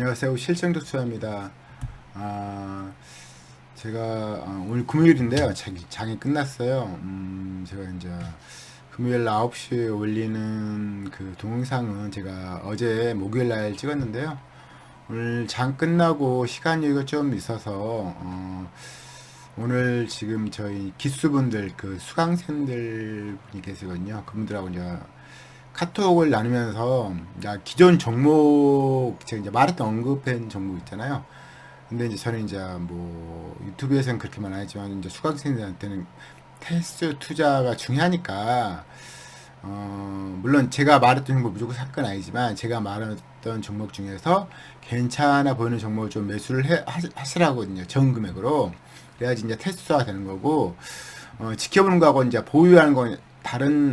안녕하세요. 실정도 투자입니다. 아, 제가 오늘 금요일인데요. 장이 끝났어요. 제가 이제 금요일 9시에 올리는 그 동영상은 제가 어제 목요일 날 찍었는데요. 오늘 장 끝나고 시간 여유가 좀 있어서 오늘 지금 저희 기수분들 그 수강생들 분이 계시거든요. 그분들하고 이제 카톡을 나누면서 이제 기존 종목 제가 이제 말했던 언급한 종목 있잖아요. 근데 이제 저는 이제 뭐 유튜브에서는 그렇게만 안 했지만 이제 수강생들한테는 테스트 투자가 중요하니까 물론 제가 말했던 종목 무조건 살 건 아니지만 제가 말했던 종목 중에서 괜찮아 보이는 종목을 좀 매수를 하시라거든요. 전 금액으로. 그래야지 이제 테스트가 되는 거고 지켜보는 거하고 이제 보유하는 건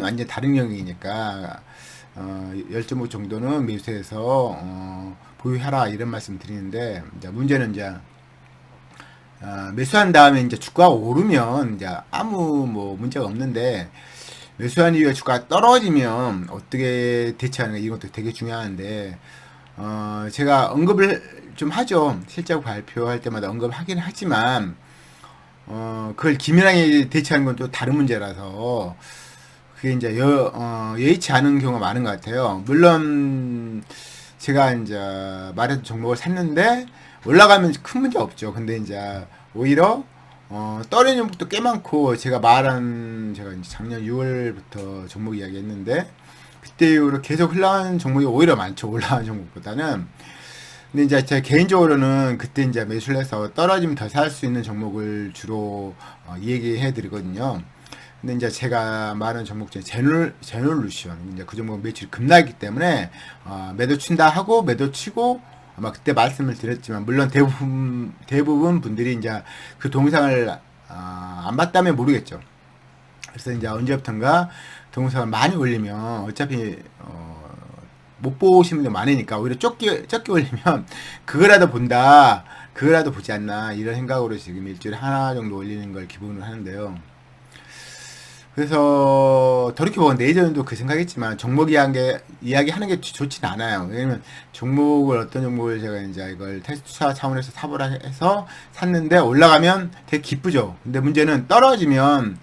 완전 다른 영역이니까 10종목 정도는 매수해서 보유하라 이런 말씀 드리는데 이제 문제는 이제 매수한 다음에 이제 주가가 오르면 이제 아무 뭐 문제가 없는데 매수한 이후에 주가가 떨어지면 어떻게 대처하는 가 이것도 되게 중요한데 제가 언급을 좀 하죠. 실적 발표할 때마다 언급하긴 하지만 그걸 기민하게 대처하는 건 또 다른 문제라서 그게 이제 여의치 않은 경우가 많은 것 같아요. 물론 제가 이제 말했던 종목을 샀는데 올라가면 큰 문제 없죠. 근데 이제 오히려 떨어지는 종목도 꽤 많고 제가 이제 작년 6월부터 종목 이야기했는데 그때 이후로 계속 흘러가는 종목이 오히려 많죠. 올라가는 종목보다는. 근데 이제 제 개인적으로는 그때 이제 매수를 해서 떨어지면 더 살 수 있는 종목을 주로 얘기해 드리거든요. 근데 이제 제가 말하는 종목 중에 제놀루션 이제 그 종목 매출이 급락이기 때문에 매도 친다 하고 매도 치고 아마 그때 말씀을 드렸지만 물론 대부분 분들이 이제 그 동영상을 안 봤다면 모르겠죠. 그래서 이제 언제부턴가 동영상을 많이 올리면 어차피 못 보신 분들 많으니까 오히려 적게 올리면 그거라도 보지 않나 이런 생각으로 지금 일주일에 하나 정도 올리는 걸 기본으로 하는데요. 그래서 돌이켜보면 예전에도 그 생각했지만 종목 이야기하는 게 좋진 않아요. 왜냐면 어떤 종목을 제가 이제 이걸 테스트 차원에서 사보라 해서 샀는데 올라가면 되게 기쁘죠. 근데 문제는 떨어지면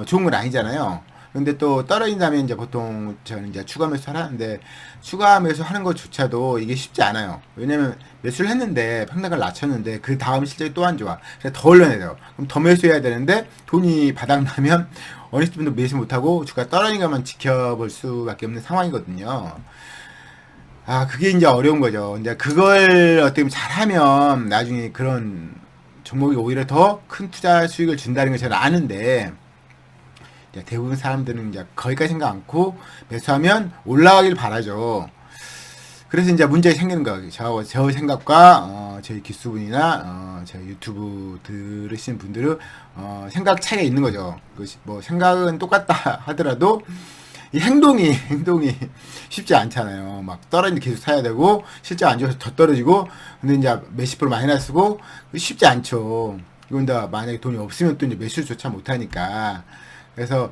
좋은 건 아니잖아요. 근데 또 떨어진 다음에 이제 보통 저는 이제 추가 매수를 하는데 추가 매수하는 것조차도 이게 쉽지 않아요. 왜냐면 매수를 했는데 평당을 낮췄는데 그 다음 실적이 또 안 좋아. 그래서 더 올려야 돼요. 그럼 더 매수해야 되는데 돈이 바닥나면 어느 분도 매수 못하고 주가 떨어진 것만 지켜볼 수밖에 없는 상황이거든요. 그게 이제 어려운 거죠. 이제 그걸 어떻게 보면 잘하면 나중에 그런 종목이 오히려 더 큰 투자 수익을 준다는 걸 저는 아는데 대부분 사람들은 이제 거기까지 생각 않고 매수하면 올라가길 바라죠. 그래서 이제 문제가 생기는 거예요. 저 생각과 저희 기수분이나 저희 유튜브 들으시는 분들은 생각 차이가 있는 거죠. 뭐 생각은 똑같다 하더라도 이 행동이 쉽지 않잖아요. 막 떨어지는데 계속 사야 되고 실제 안 좋아서 더 떨어지고 근데 이제 몇십 프로 마이너스고 쉽지 않죠. 이건 다 만약에 돈이 없으면 또 이제 매수조차 못하니까. 그래서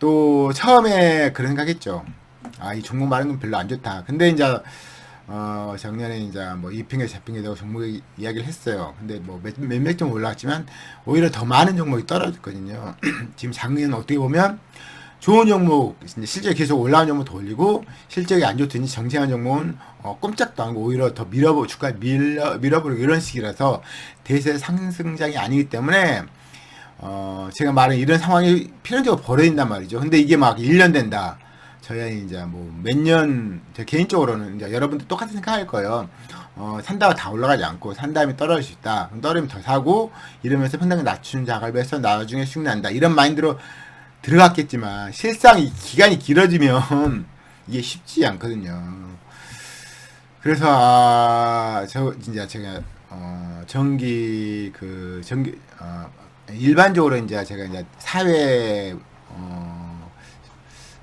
또 처음에 그런 생각했죠. 이 종목 많은 건 별로 안 좋다. 근데 이제 작년에 이제 뭐 2핑계, 4핑계 되고 종목 이야기를 했어요. 근데 뭐 몇몇 점 올라왔지만 오히려 더 많은 종목이 떨어졌거든요. 지금 작년 어떻게 보면 좋은 종목, 실제 계속 올라온 종목 더 올리고 실적이 안 좋더니 정체한 종목은 꼼짝도 안 하고 오히려 더 주가 밀어버리고 이런 식이라서 대세 상승장이 아니기 때문에 제가 말한 이런 상황이 필연적으로 벌어진단 말이죠. 근데 이게 막 1년 된다. 저희 이제 뭐 몇 년, 제 개인적으로는 이제 여러분들 똑같은 생각할 거예요. 산다가 다 올라가지 않고 산 다음에 떨어질 수 있다. 그럼 떨어지면 더 사고 이러면서 평당을 낮추는 작업을 해서 나중에 수익 난다. 이런 마인드로 들어갔겠지만 실상 이 기간이 길어지면 이게 쉽지 않거든요. 그래서 진짜 제가 일반적으로 이제 제가 이제 사회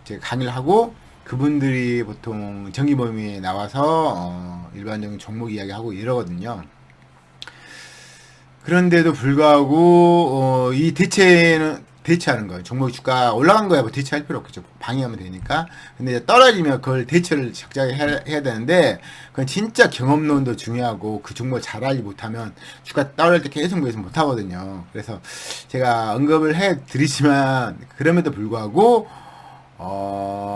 제가 강의를 하고 그분들이 보통 정기 모임에 나와서 일반적인 종목 이야기하고 이러거든요. 그런데도 불구하고 이 대체는 대처하는 거예요. 종목이 주가 올라간 거야 뭐 대처할 필요 없겠죠. 방해하면 되니까. 근데 이제 떨어지면 그걸 대처를 적절하게 해야 되는데 그건 진짜 경험론도 중요하고 그 종목을 잘 알지 못하면 주가 떨어질 때 계속 매수 못 하거든요. 그래서 제가 언급을 해 드리지만 그럼에도 불구하고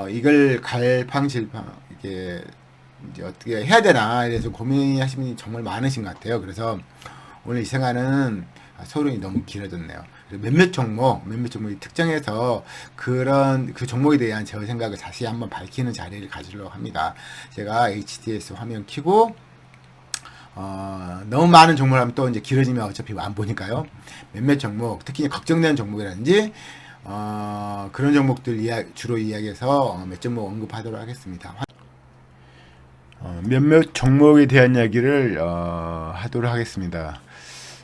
이걸 갈팡질팡 이게 이제 어떻게 해야 되나 이래서 고민하시는 분이 정말 많으신 것 같아요. 그래서 오늘 이 시간은 소론이 너무 길어졌네요. 몇몇 종목이 특정해서 그런 그 종목에 대한 제 생각을 자세히 한번 밝히는 자리를 가지려고 합니다. 제가 HTS 화면 켜고 너무 많은 종목을 하면 또 이제 길어지면 어차피 안 보니까요. 몇몇 종목, 특히 걱정되는 종목이라든지 그런 종목들 주로 이야기해서 몇 종목 언급하도록 하겠습니다. 몇몇 종목에 대한 이야기를 하도록 하겠습니다.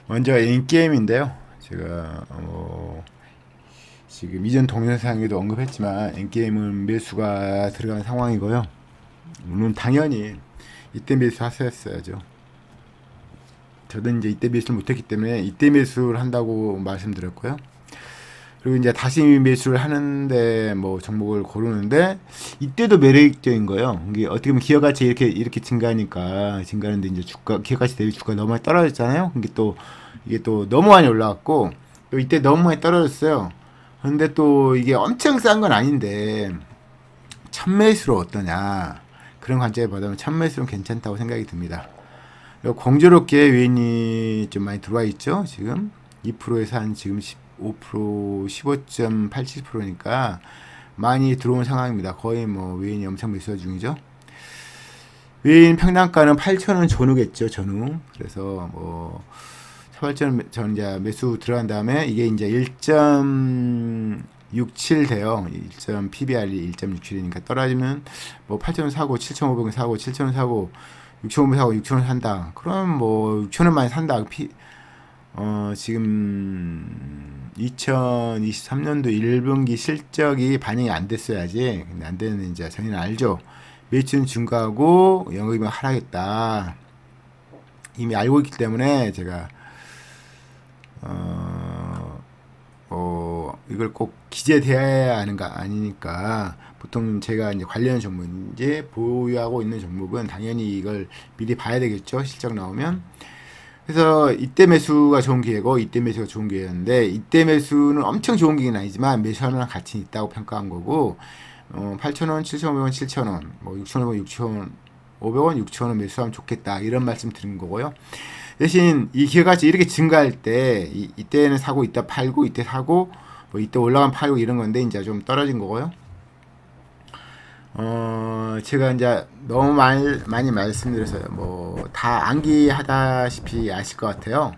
먼저 N게임인데요. 제가 지금 이전 동영상에도 언급했지만 N게임은 매수가 들어가는 상황이고요. 물론 당연히 이때 매수하셨어야죠. 저도 이제 이때 매수를 못했기 때문에 이때 매수를 한다고 말씀드렸고요. 그리고 이제 다시 매수를 하는데 뭐 종목을 고르는데 이때도 매력적인 거예요. 이게 어떻게 보면 기업가치 이렇게 증가하는데 이제 기업가치 대비 주가 너무 많이 떨어졌잖아요. 이게 또 너무 많이 올라갔고 또 이때 너무 많이 떨어졌어요. 그런데 또 이게 엄청 싼 건 아닌데 천매수로 어떠냐 그런 관점에 보자면 천매수는 괜찮다고 생각이 듭니다. 공교롭게 외인이 좀 많이 들어와 있죠. 지금 2%에서 한 지금 15% 15.87%니까 많이 들어온 상황입니다. 거의 뭐 외인이 엄청 매수 중이죠. 외인 평단가는 8,000원 전후겠죠. 전후. 그래서 뭐 차발전 전 이제 매수 들어간 다음에 이게 이제 1.67 돼요. 1. PBR이 1.67이니까 떨어지면 뭐 8,000원 사고 7,500원 사고 7,000원 사고 6,500원 사고 6,000원 산다. 그럼 뭐 6,000원만 산다. 지금 2023년도 1분기 실적이 반영이 안 됐어야지. 근데 안 되는 이제 저희는 알죠. 매출은 증가하고 영업이익은 하락했다. 이미 알고 있기 때문에 제가 이걸 꼭 기재돼야 하는 거 아니니까 보통 제가 이제 관련 종목인지 보유하고 있는 종목은 당연히 이걸 미리 봐야 되겠죠. 실적 나오면. 그래서 이때 매수가 좋은 기회고 이때 매수가 좋은 기회였는데 이때 매수는 엄청 좋은 기회는 아니지만 매수할 만한 가치는 있다고 평가한 거고 8,000원, 7,500원, 7,000원, 뭐 6,000원, 6,500원, 6,000원 매수하면 좋겠다 이런 말씀 드린 거고요. 대신 이 기회가치 이렇게 증가할 때 이때는 사고 이따 팔고 이때 사고 뭐 이때 올라가면 팔고 이런 건데 이제 좀 떨어진 거고요. 제가 이제 너무 많이 말씀드려서요. 뭐 다 암기하다시피 아실 것 같아요.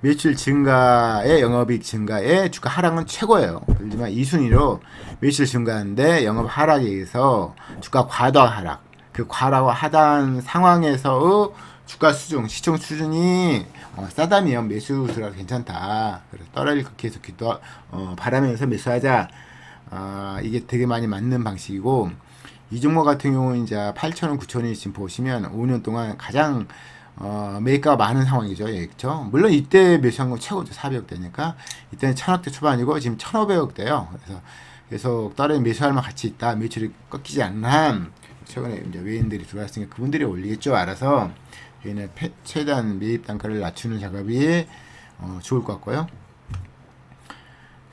매출 증가에 영업이익 증가에 주가 하락은 최고예요. 그렇지만 이 순위로 매출 증가인데 영업 하락에 의해서 주가 과다 하락. 그 과다 하단 상황에서의 주가 수준, 시총 수준이 싸다면 매수 들어가도 괜찮다. 그래서 떨어질 계속 바라면서 매수하자. 이게 되게 많이 맞는 방식이고 이 종목 같은 경우는 이제 8,000원, 9,000원이 지금 보시면 5년 동안 가장 매가가 많은 상황이죠. 그렇죠? 물론 이때 매수한 건 최고죠. 400억대니까 이때는 1,000억대 초반이고 지금 1,500억대요. 그래서 계속 다른 매수할 만 가치 있다. 매출이 꺾이지 않는 한 최근에 이제 외인들이 들어왔으니까 그분들이 올리겠죠. 알아서 저희는 최대한 매입 단가를 낮추는 작업이 좋을 것 같고요.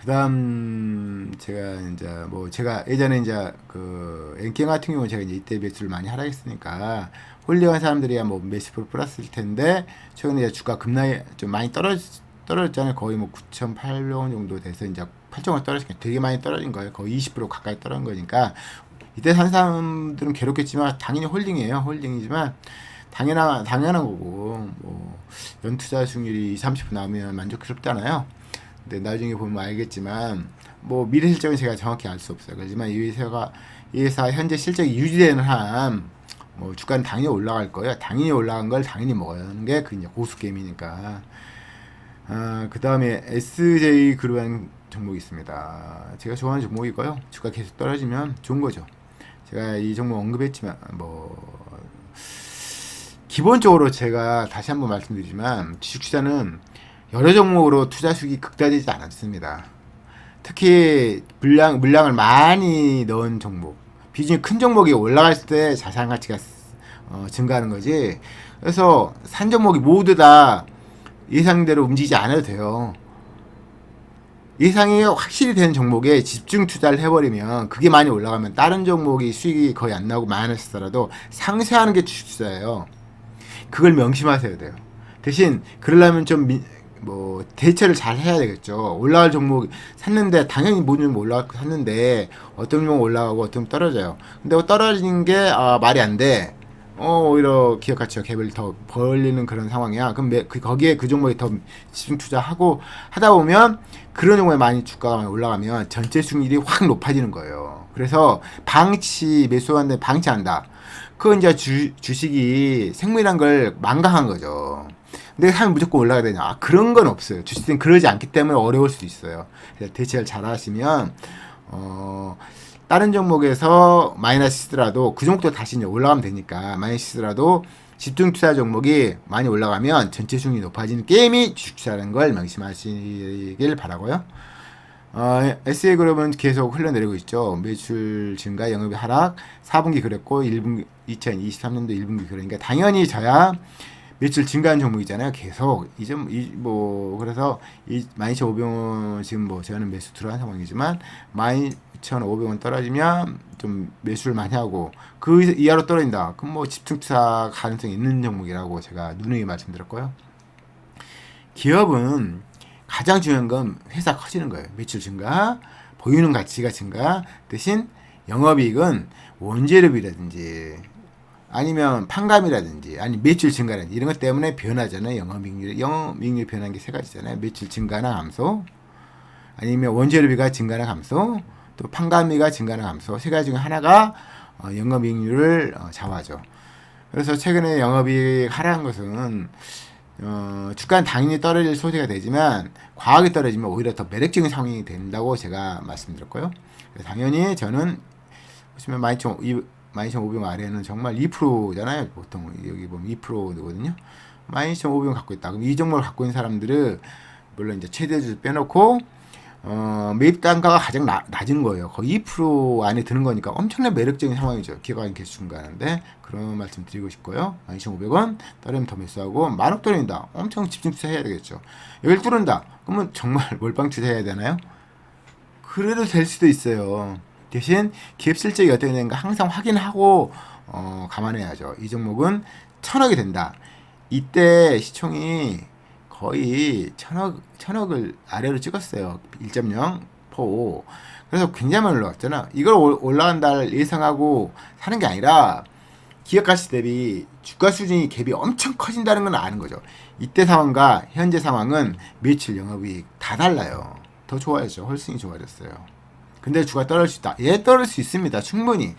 그다음 제가 예전에 이제 그 N게임 같은 경우는 제가 이제 이때 매수를 많이 하락했으니까 홀딩한 사람들이야 뭐 몇십% 플러스일 텐데 최근에 이제 주가 급락이 좀 많이 떨어졌잖아요. 거의 뭐 9,800원 정도 돼서 이제 8,000원 떨어지니까 되게 많이 떨어진 거예요. 거의 20% 가까이 떨어진 거니까 이때 산 사람들은 괴롭겠지만 당연히 홀딩이에요. 홀딩이지만 당연한 거고 뭐 연투자 수익률이 30% 나오면 만족스럽잖아요. 근데 나중에 보면 알겠지만 뭐 미래 실적은 제가 정확히 알 수 없어요. 그렇지만 이 회사 현재 실적이 유지되는 한 뭐 주가는 당연히 올라갈 거예요. 당연히 올라간 걸 당연히 먹어야 하는 게 그 이제 고수 게임이니까. 그 다음에 SJ 그룹이라는 종목이 있습니다. 제가 좋아하는 종목이고요. 주가 계속 떨어지면 좋은 거죠. 제가 이 종목 언급했지만 뭐 기본적으로 제가 다시 한번 말씀드리지만 주식투자는 여러 종목으로 투자 수익이 극대화되지 않습니다. 특히 물량을 많이 넣은 종목, 비중이 큰 종목이 올라갈 때 자산 가치가 증가하는 거지. 그래서 산 종목이 모두 다 예상대로 움직이지 않아도 돼요. 예상이 확실히 되는 종목에 집중 투자를 해버리면, 그게 많이 올라가면 다른 종목이 수익이 거의 안 나오고 마이너스더라도 상쇄하는 게 주식 투자예요. 그걸 명심하셔야 돼요. 대신 그러려면 좀 대처를 잘 해야 되겠죠. 올라갈 종목 샀는데 당연히 모든 종목 올라가고 샀는데 어떤 종목 올라가고 어떤 종목 떨어져요. 근데 떨어지는 게 말이 안 돼. 오히려 기업 가치가 갭을 더 벌리는 그런 상황이야. 그럼 거기에 그 종목에 더 집중 투자하고 하다 보면 그런 종목에 많이 주가가 많이 올라가면 전체 수익률이 확 높아지는 거예요. 그래서 매수하는데 방치한다. 그건 이제 주식이 생물이란 걸 망각한 거죠. 근데 하면 무조건 올라가야 되냐? 그런 건 없어요. 주식은 그러지 않기 때문에 어려울 수도 있어요. 그래서 대처를 잘 하시면, 다른 종목에서 마이너스더라도 그 종목도 다시 이제 올라가면 되니까, 마이너스더라도 집중 투자 종목이 많이 올라가면 전체 수익률이 높아지는 게임이 주식 투자라는 걸 명심하시길 바라고요. SA그룹은 계속 흘러내리고 있죠. 매출 증가, 영업이 하락, 4분기 그랬고 1분기 2023년도 1분기 그러니까 당연히 저야 매출 증가한 종목이잖아요. 계속 그래서 12,500원 지금 저는 매수 들어간 상황이지만 12,500원 떨어지면 좀 매수를 많이 하고 그 이하로 떨어진다. 그럼 집중 투자 가능성이 있는 종목이라고 제가 누누이 말씀드렸고요. 기업은 가장 중요한 건 회사 커지는 거예요. 매출 증가, 보유는 가치가 증가, 대신 영업이익은 원재료비라든지 아니면 판감이라든지 아니 매출 증가라든지 이런 것 때문에 변하잖아요. 영업이익률 변하는 게 세 가지잖아요. 매출 증가나 감소, 아니면 원재료비가 증가나 감소, 또 판감비가 증가나 감소, 세 가지 중에 하나가 영업이익률을 좌우하죠. 그래서 최근에 영업이익 하락한 것은 주가는 당연히 떨어질 소지가 되지만 과하게 떨어지면 오히려 더 매력적인 상황이 된다고 제가 말씀드렸고요. 당연히 저는 보시면 12,500원 아래는 정말 2%잖아요. 보통 여기 보면 2%거든요. 12,500원 갖고 있다. 그럼 이 종목을 갖고 있는 사람들은 물론 이제 최대주 빼놓고 매입 단가가 가장 낮은 거예요. 거의 2% 안에 드는 거니까 엄청난 매력적인 상황이죠. 기업가는 계속 증가하는데 그런 말씀 드리고 싶고요. 12,500원 떨어지면 더 매수하고 10,000원 떨어진다. 엄청 집중 투자해야 되겠죠. 여기를 뚫는다. 그러면 정말 몰빵 투자해야 되나요? 그래도 될 수도 있어요. 대신 기업 실적이 어떻게 되는가 항상 확인하고 감안해야죠. 이 종목은 1,000억이 된다. 이때 시총이 거의 1,000억을 아래로 찍었어요. 1.0%. 그래서 굉장히 많이 올라갔잖아. 이걸 올라간다를 예상하고 사는 게 아니라 기업 가치 대비 주가 수준이 갭이 엄청 커진다는 건 아는 거죠. 이때 상황과 현재 상황은 매출 영업이익 다 달라요. 더 좋아졌죠. 훨씬 좋아졌어요. 근데 주가 떨어질 수 있다. 떨어질 수 있습니다. 충분히.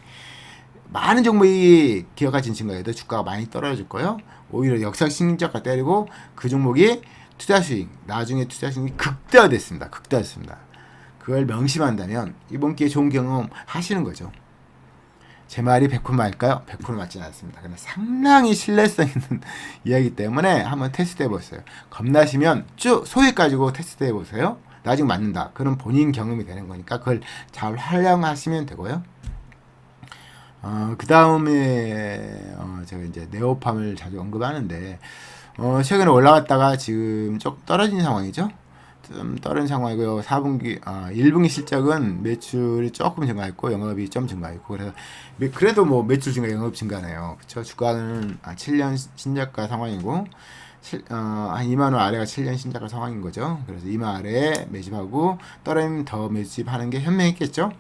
많은 종목이 기업 가치 증가해도 주가가 많이 떨어질 거예요. 오히려 역사 신저가 때리고 그 종목이 투자 수익, 나중에 투자 수익이 극대화됐습니다. 그걸 명심한다면 이번 기회에 좋은 경험 하시는 거죠. 제 말이 100% 맞을까요? 100% 맞지는 않습니다. 그러나 상당히 신뢰성 있는 이야기 때문에 한번 테스트 해보세요. 겁나시면 쭉 소액 가지고 테스트 해보세요. 나중에 맞는다. 그럼 본인 경험이 되는 거니까 그걸 잘 활용하시면 되고요. 그 다음에 제가 이제 네오팜을 자주 언급하는데 최근에 올라갔다가 지금 좀 떨어진 상황이죠. 좀 떨어진 상황이고요. 1분기 실적은 매출이 조금 증가했고 영업이 좀 증가했고 그래서 그래도 매출 증가, 영업 증가네요. 그렇죠? 주가는 7년 신저가 상황이고 한 2만원 아래가 7년 신저가 상황인 거죠. 그래서 2만 아래에 매집하고 떨어지면 더 매집하는 게 현명했겠죠.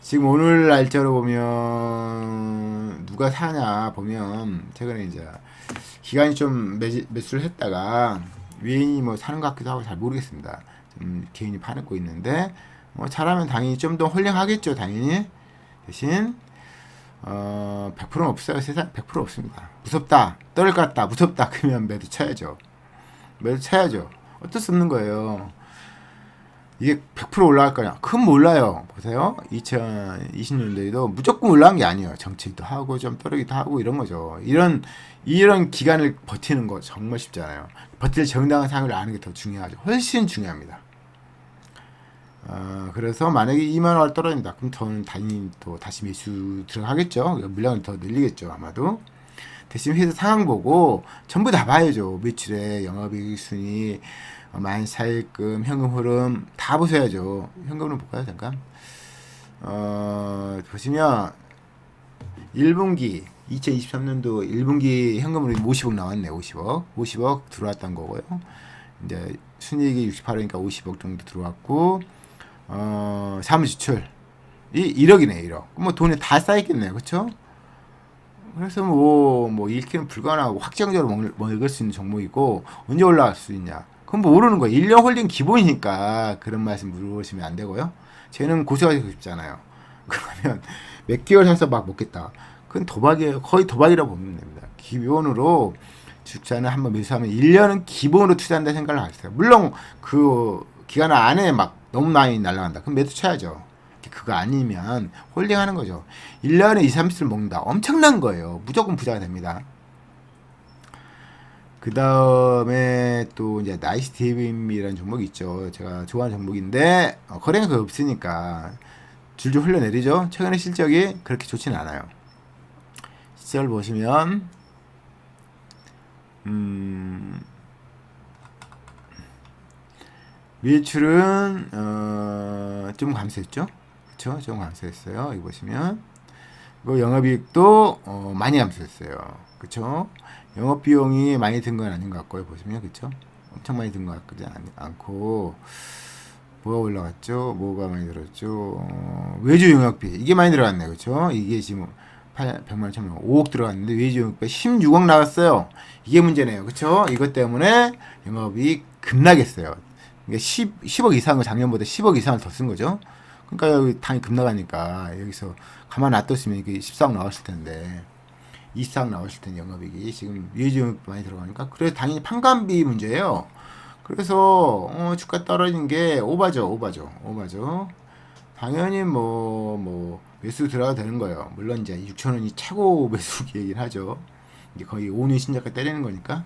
지금 오늘 날짜로 보면 누가 사냐 보면 최근에 이제 기간이 좀 매수를 했다가 외인이 사는 것 같기도 하고 잘 모르겠습니다. 좀 개인이 파놓고 있는데 잘하면 당연히 좀 더 홀링하겠죠. 당연히 대신 100%는 없어요. 세상 100% 없습니다. 무섭다. 떨어질 것 같다. 무섭다. 그러면 매도 쳐야죠. 어쩔 수 없는 거예요. 이게 100% 올라갈 거냐? 그건 몰라요. 보세요. 2020년도에도 무조건 올라간 게 아니에요. 정책도 하고 좀 떨어지기도 하고 이런 거죠. 이런 기간을 버티는 거 정말 쉽지 않아요. 버틸 정당한 상황을 아는 게 더 중요하죠. 훨씬 중요합니다. 그래서 만약에 2만 원 떨어진다. 그럼 저는 당연히 또 다시 매수 들어가겠죠. 물량을 더 늘리겠죠. 아마도. 대신 회사 상황 보고 전부 다 봐야죠. 매출에 영업이익 순위, 만사일금, 현금 흐름 다 보셔야죠. 현금으로 볼까요? 잠깐. 보시면 1분기 2023년도 1분기 현금으로 50억 나왔네. 50억 들어왔던 거고요. 이제 순이익이 68억이니까 50억 정도 들어왔고 사무지출이 1억이네. 1억. 뭐 돈이 다 쌓였겠네요. 그쵸? 그래서 뭐 잃기는 불가능하고 확정적으로 먹을 수 있는 종목이고 언제 올라갈 수 있냐? 그건 뭐 모르는 거예요. 1년 홀딩 기본이니까 그런 말씀 물어보시면 안 되고요. 쟤는 고생하고 싶잖아요. 그러면 몇 개월 해서 막 먹겠다. 그건 도박이에요. 거의 도박이라고 보면 됩니다. 기본으로 주자는 한번 매수하면 1년은 기본으로 투자한다 생각을 하세요. 물론 그 기간 안에 막 너무 많이 날아간다. 그럼 매수 쳐야죠. 그거 아니면 홀딩하는 거죠. 1년에 2, 30을 먹는다. 엄청난 거예요. 무조건 부자가 됩니다. 그 다음에 또 이제 나이스 디빔이라는 종목이 있죠. 제가 좋아하는 종목인데 거래가 거의 없으니까 줄줄 흘러내리죠. 최근에 실적이 그렇게 좋지는 않아요. 시작을 보시면 매출은 좀 감소했죠. 그쵸? 좀 감소했어요. 여기 보시면 그 영업이익도 많이 감소했어요. 그쵸? 영업비용이 많이 든 건 아닌 것 같고요. 보시면 그쵸? 엄청 많이 든 것 같지 않고 뭐가 올라갔죠? 뭐가 많이 들었죠? 외주 영업비 이게 많이 들어갔네요. 그쵸? 이게 지금 100만 1000만 5억 들어갔는데 외주 영업비 16억 나왔어요. 이게 문제네요. 그쵸? 이것 때문에 영업이익 급락했어요. 그러니까 10억 이상을 작년보다 10억 이상을 더 쓴 거죠. 그러니까 여기 당연히 급락하니까 여기서 가만 놔뒀으면 이게 14억 나왔을 텐데 24억 나왔을 텐데 영업이익이 지금 외주 많이 들어가니까 그래서 당연히 판관비 문제예요. 그래서 주가 떨어진 게 오바죠. 당연히 뭐 매수 들어가도 되는 거예요. 물론 이제 6천원이 최고 매수 얘기를 하죠. 이게 거의 5년 신저가 때리는 거니까.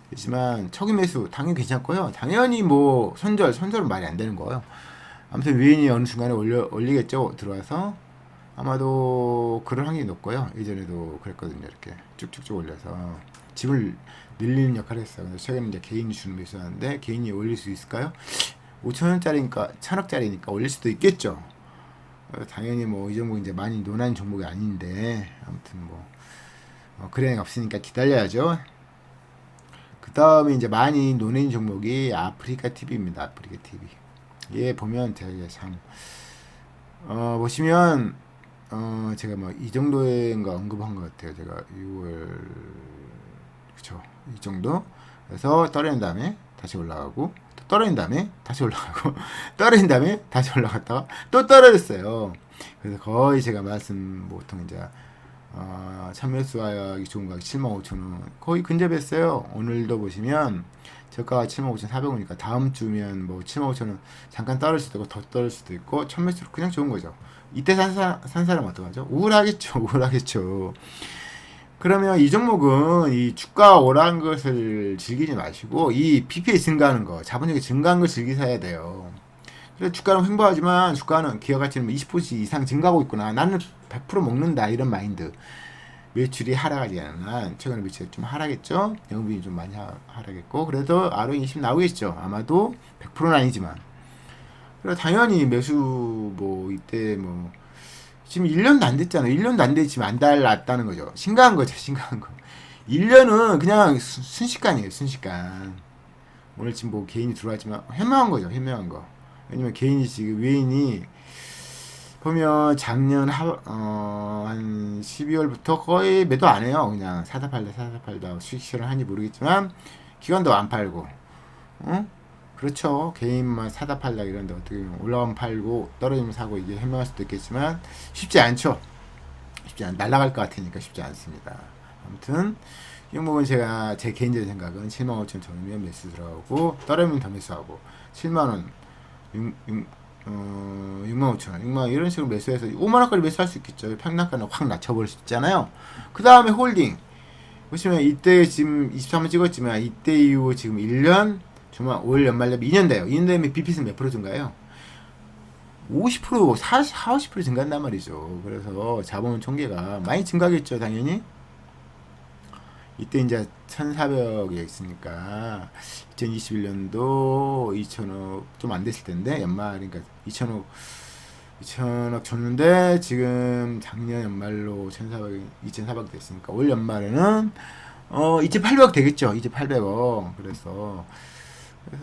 그렇지만 초기 매수 당연히 괜찮고요. 당연히 뭐 손절은 말이 안 되는 거예요. 아무튼 위인이 어느 순간에 올리겠죠. 들어와서 아마도 그럴 확률이 높고요. 예전에도 그랬거든요. 이렇게 쭉쭉쭉 올려서 집을 늘리는 역할을 했어요. 그래서 최근에 이제 개인이 주는 매수하는데 개인이 올릴 수 있을까요? 5천원짜리니까 1000억짜리니까 올릴 수도 있겠죠. 당연히 뭐 이 종목 이제 많이 논하는 종목이 아닌데 아무튼 뭐 그래는 없으니까 기다려야죠. 그 다음에 이제 많이 논하는 종목이 아프리카 TV입니다. 아프리카 TV. 얘 보면 되게 참 보시면 제가 뭐 이 정도인가 언급한 것 같아요. 제가 6월 그쵸 이 정도. 그래서 떨어진 다음에 다시 올라가고 또 떨어진 다음에 다시 올라가고 떨어진 다음에 다시 올라갔다가 또 떨어졌어요. 그래서 거의 제가 말씀 보통 이제 참매수하기 좋은 가격 75,000원 거의 근접했어요. 오늘도 보시면 저가가 75,400원이니까 다음 주면 뭐 75,000원 잠깐 떨어질 수도 있고 더 떨어질 수도 있고 참매수로 그냥 좋은 거죠. 이때 산 사람 어떡하죠? 우울하겠죠. 그러면 이 종목은 이 주가 오르는 것을 즐기지 마시고 이 PPA 증가하는 거 자본력이 증가하는 걸 즐기셔야 돼요. 그래서 주가는 횡보하지만 주가는 기업가치는 20% 이상 증가하고 있구나. 나는 100% 먹는다. 이런 마인드. 매출이 하락하지 않으면 최근에 매출이 좀 하락했죠. 영업이익이 좀 많이 하락했고 그래도 ROE 20 나오겠죠. 아마도 100%는 아니지만. 그래서 당연히 매수 뭐 이때 뭐 지금 1년도 안 됐잖아요. 1년도 안 됐지만 안 달랐다는 거죠. 심각한 거. 1년은 그냥 순식간이에요. 순식간. 오늘 지금 뭐 개인이 들어왔지만 해명한 거죠. 해명한 거. 왜냐면 개인이 지금 외인이 보면 작년 한 12월부터 거의 매도 안 해요. 그냥 사다 팔다 수익 실현 하는지 모르겠지만 기관도 안 팔고 그렇죠. 개인만 사다 팔다 이런데 어떻게 보면 올라가면 팔고 떨어지면 사고 이게 해명할 수도 있겠지만 쉽지 않죠. 날아갈 것 같으니까 쉽지 않습니다. 아무튼 이 종목은 제가 제 개인적인 생각은 75,000원 정도면 매수 들어가고 떨어지면 더 매수하고 7만원 65,000원 6만원 이런 식으로 매수해서 5만원까지 매수할 수 있겠죠. 평단가는 확 낮춰버릴 수 있잖아요. 그 다음에 홀딩 보시면 이때 지금 23만 찍었지만 이때 이후 지금 1년 주말 올 연말 되면 2년 돼요. 2년 되면 BP는 몇 프로 증가해요? 50% 40, 50% 증가한단 말이죠. 그래서 자본 총계가 많이 증가하겠죠, 당연히. 이때 이제 1,400에 있으니까 2021년도 2천억 좀 안 됐을 텐데 연말 그러니까 2천억 줬는데 지금 작년 연말로 2,400 됐으니까 올 연말에는 2,800억 되겠죠. 2,800억. 그래서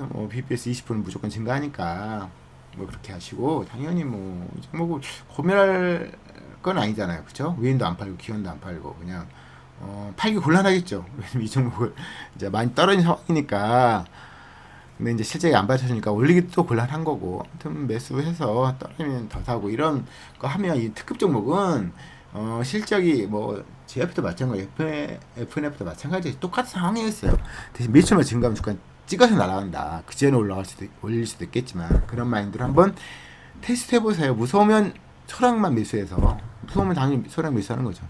뭐 BPS 20% 무조건 증가하니까 뭐 그렇게 하시고 당연히 뭐 고민할 건 아니잖아요. 그렇죠? 외인도 안 팔고 기관도 안 팔고 그냥 팔기 곤란하겠죠. 왜냐면 이 종목을 이제 많이 떨어진 상황이니까. 근데 이제 실적이 안 받쳐주니까 올리기도 곤란한 거고. 아무튼 매수해서 떨어지면 더 사고 이런 거 하면 이 특급 종목은 실적이 뭐 GF도 마찬가지, FNF도 마찬가지 똑같은 상황이었어요. 대신 매출만 증가하면 주가 찍어서 날아간다. 그 전에 올릴 수도 있겠지만 그런 마인드로 한번 테스트 해보세요. 무서우면 소량만 매수해서 무서우면 당연히 소량 매수하는 거죠.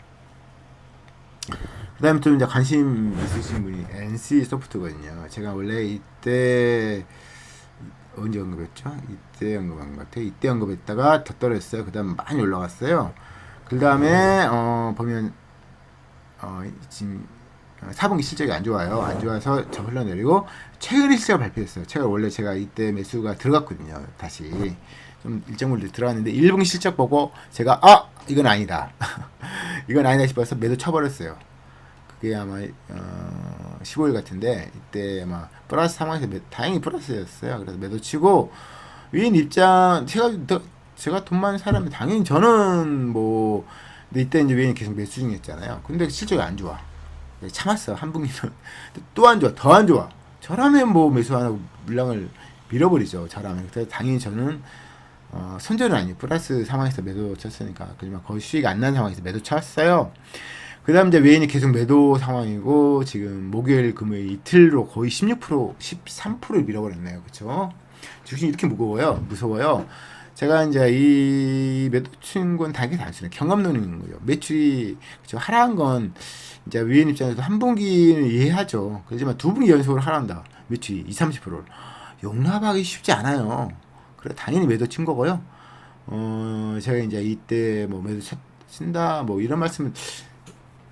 그 다음에 좀 이제 관심 있으신 분이 NC 소프트거든요. 제가 원래 이때 언제 언급했죠? 이때 언급한 것 같아요. 이때 언급했다가 더 떨어졌어요. 그 다음 많이 올라갔어요. 그 다음에 보면 지금 4분기 실적이 안 좋아요. 안 좋아서 저 흘러내리고 최근에 실적을 발표했어요. 원래 제가 이때 매수가 들어갔거든요. 다시 좀 일정 물리 들어갔는데 1분기 실적 보고 제가 이건 아니다. 이건 아니다 싶어서 매도 쳐버렸어요. 그게 아마 15일 같은데 이때 아마 플러스 상황에서 다행히 플러스였어요. 그래서 매도 치고 위인 입장 제가 돈 많은 사람이 당연히 저는 뭐 근데 이때 이제 위인이 계속 매수 중이었잖아요. 근데 실적이 안 좋아. 참았어. 한 분기는 또 안 좋아. 더 안 좋아. 저라면 뭐 매수 안 하고 물량을 밀어버리죠. 저라면. 그래서 당연히 저는 손절은 아니에요. 플러스 상황에서 매도 쳤으니까. 그지만 거의 수익이 안 난 상황에서 매도 쳤어요. 그 다음 이제 외인이 계속 매도 상황이고, 지금 목요일, 금요일 이틀로 거의 16%, 13%를 밀어버렸네요. 그쵸? 주식이 이렇게 무서워요. 제가 이제 이 매도 친 건 되게 단순해. 경험론인 거죠. 매출이, 그쵸? 하락한 건, 이제 외인 입장에서 한 분기는 이해하죠. 그렇지만 두 분기 연속으로 하락한다. 매출이 20, 30%를. 용납하기 쉽지 않아요. 그래, 당연히 매도 친 거고요. 제가 이제 이때 뭐 매도 친다, 뭐 이런 말씀은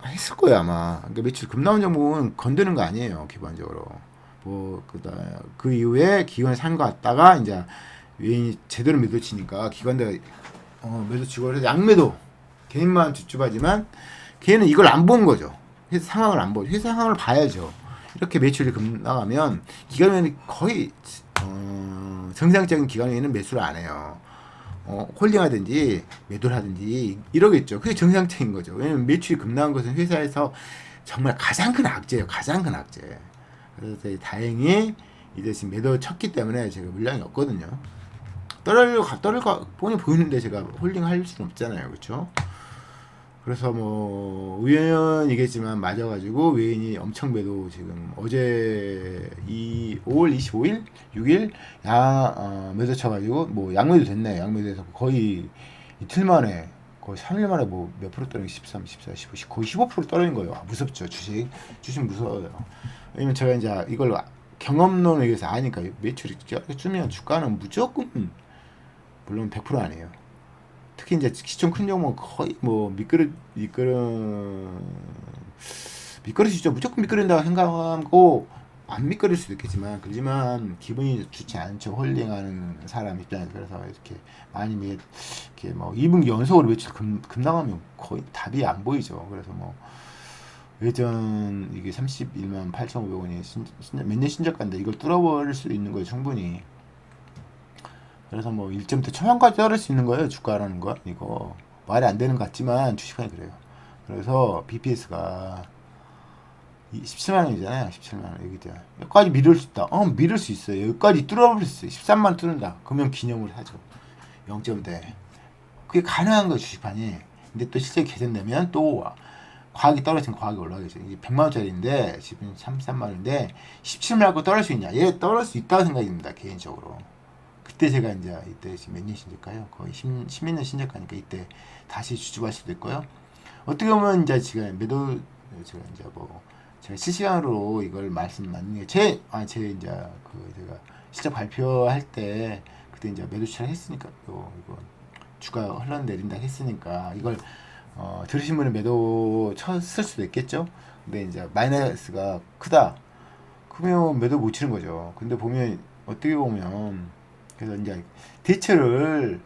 했을 거예요 아마. 그러니까 매출 급 나온 종목은 건드는 거 아니에요 기본적으로. 그 이후에 기관에 산 거 같다가 이제 외인이 제대로 매도 치니까 기관들 매도 치고 그래서 양매도 개인만 쭈쭈하지만 걔는 이걸 안 본 거죠. 회사 상황을 안 보죠. 회사 상황을 봐야죠. 이렇게 매출이 급 나가면 기관에는 거의 정상적인 기관에는 매수를 안 해요. 홀딩하든지 매도를 하든지 이러겠죠. 그게 정상적인 거죠. 왜냐면 매출이 급나간 것은 회사에서 정말 가장 큰 악재예요. 가장 큰 악재. 그래서 다행히 이제 지금 매도 쳤기 때문에 제가 물량이 없거든요. 떨어질 거 뻔히 보이는데 제가 홀딩 할 수는 없잖아요. 그렇죠? 그래서 뭐 우연이겠지만 맞아가지고 외인이 엄청 매도 지금 어제 5월 25일 6일 매도 쳐가지고 뭐 양매도 됐네. 양매도해서 거의 이틀 만에 거의 3일 만에 뭐 몇 프로 떨어진 13, 14, 15 거의 15% 떨어진 거예요. 무섭죠. 주식 무서워요. 왜냐면 제가 이제 이걸 경험론에 의해서 아니까 매출이 쭈면 주가는 무조건 물론 100% 아니에요. 특히 이제 시총 큰 종목은 거의 뭐 미끄러지죠. 무조건 미끄러진다고 생각하고 안 미끄러질 수도 있겠지만 그렇지만 기분이 좋지 않죠. 홀딩하는 사람 입장에서. 그래서 이렇게 많이 이렇게 뭐 2분기 연속으로 매출 급나가면 거의 답이 안 보이죠. 그래서 뭐 예전 이게 31만 8,500원이 몇 년 신저가인데 이걸 뚫어버릴 수 있는 거예요. 충분히. 그래서 뭐 1점대 초반까지 떨어질 수 있는 거예요. 주가라는 거. 이거 말이 안 되는 것 같지만 주식하니 그래요. 그래서 BPS가 17만 원이잖아요. 17만 원. 여기까지 밀을 수 있다. 밀을 수 있어요. 여기까지 뚫어버릴 수 있어요. 13만 원 뚫는다. 그러면 기념으로 사죠. 0점대. 그게 가능한 거예요. 주식판이. 근데 또 실제 개선되면 또 과학이 떨어지면 과학이 올라가겠죠. 이게 100만 원짜리인데 지금 33만 원인데 17만 원 갖고 떨어질 수 있냐? 얘 떨어질 수 있다고 생각입니다. 개인적으로. 그때 제가 이제 이때 지금 몇 년 신작가요? 거의 10몇 년 신작가니까 이때 다시 주주할 수도 있고요. 어떻게 보면 이제 제가 매도 제가 이제 제가 실시간으로 이걸 말씀 나누는 게 제가 실적 발표할 때 그때 이제 매도 추천 했으니까 또 이거 주가 흘러내린다 했으니까 이걸 들으신 분은 매도 쳤을 수도 있겠죠. 근데 이제 마이너스가 크다. 그러면 매도 못 치는 거죠. 근데 보면 어떻게 보면 그래서 이제 대처를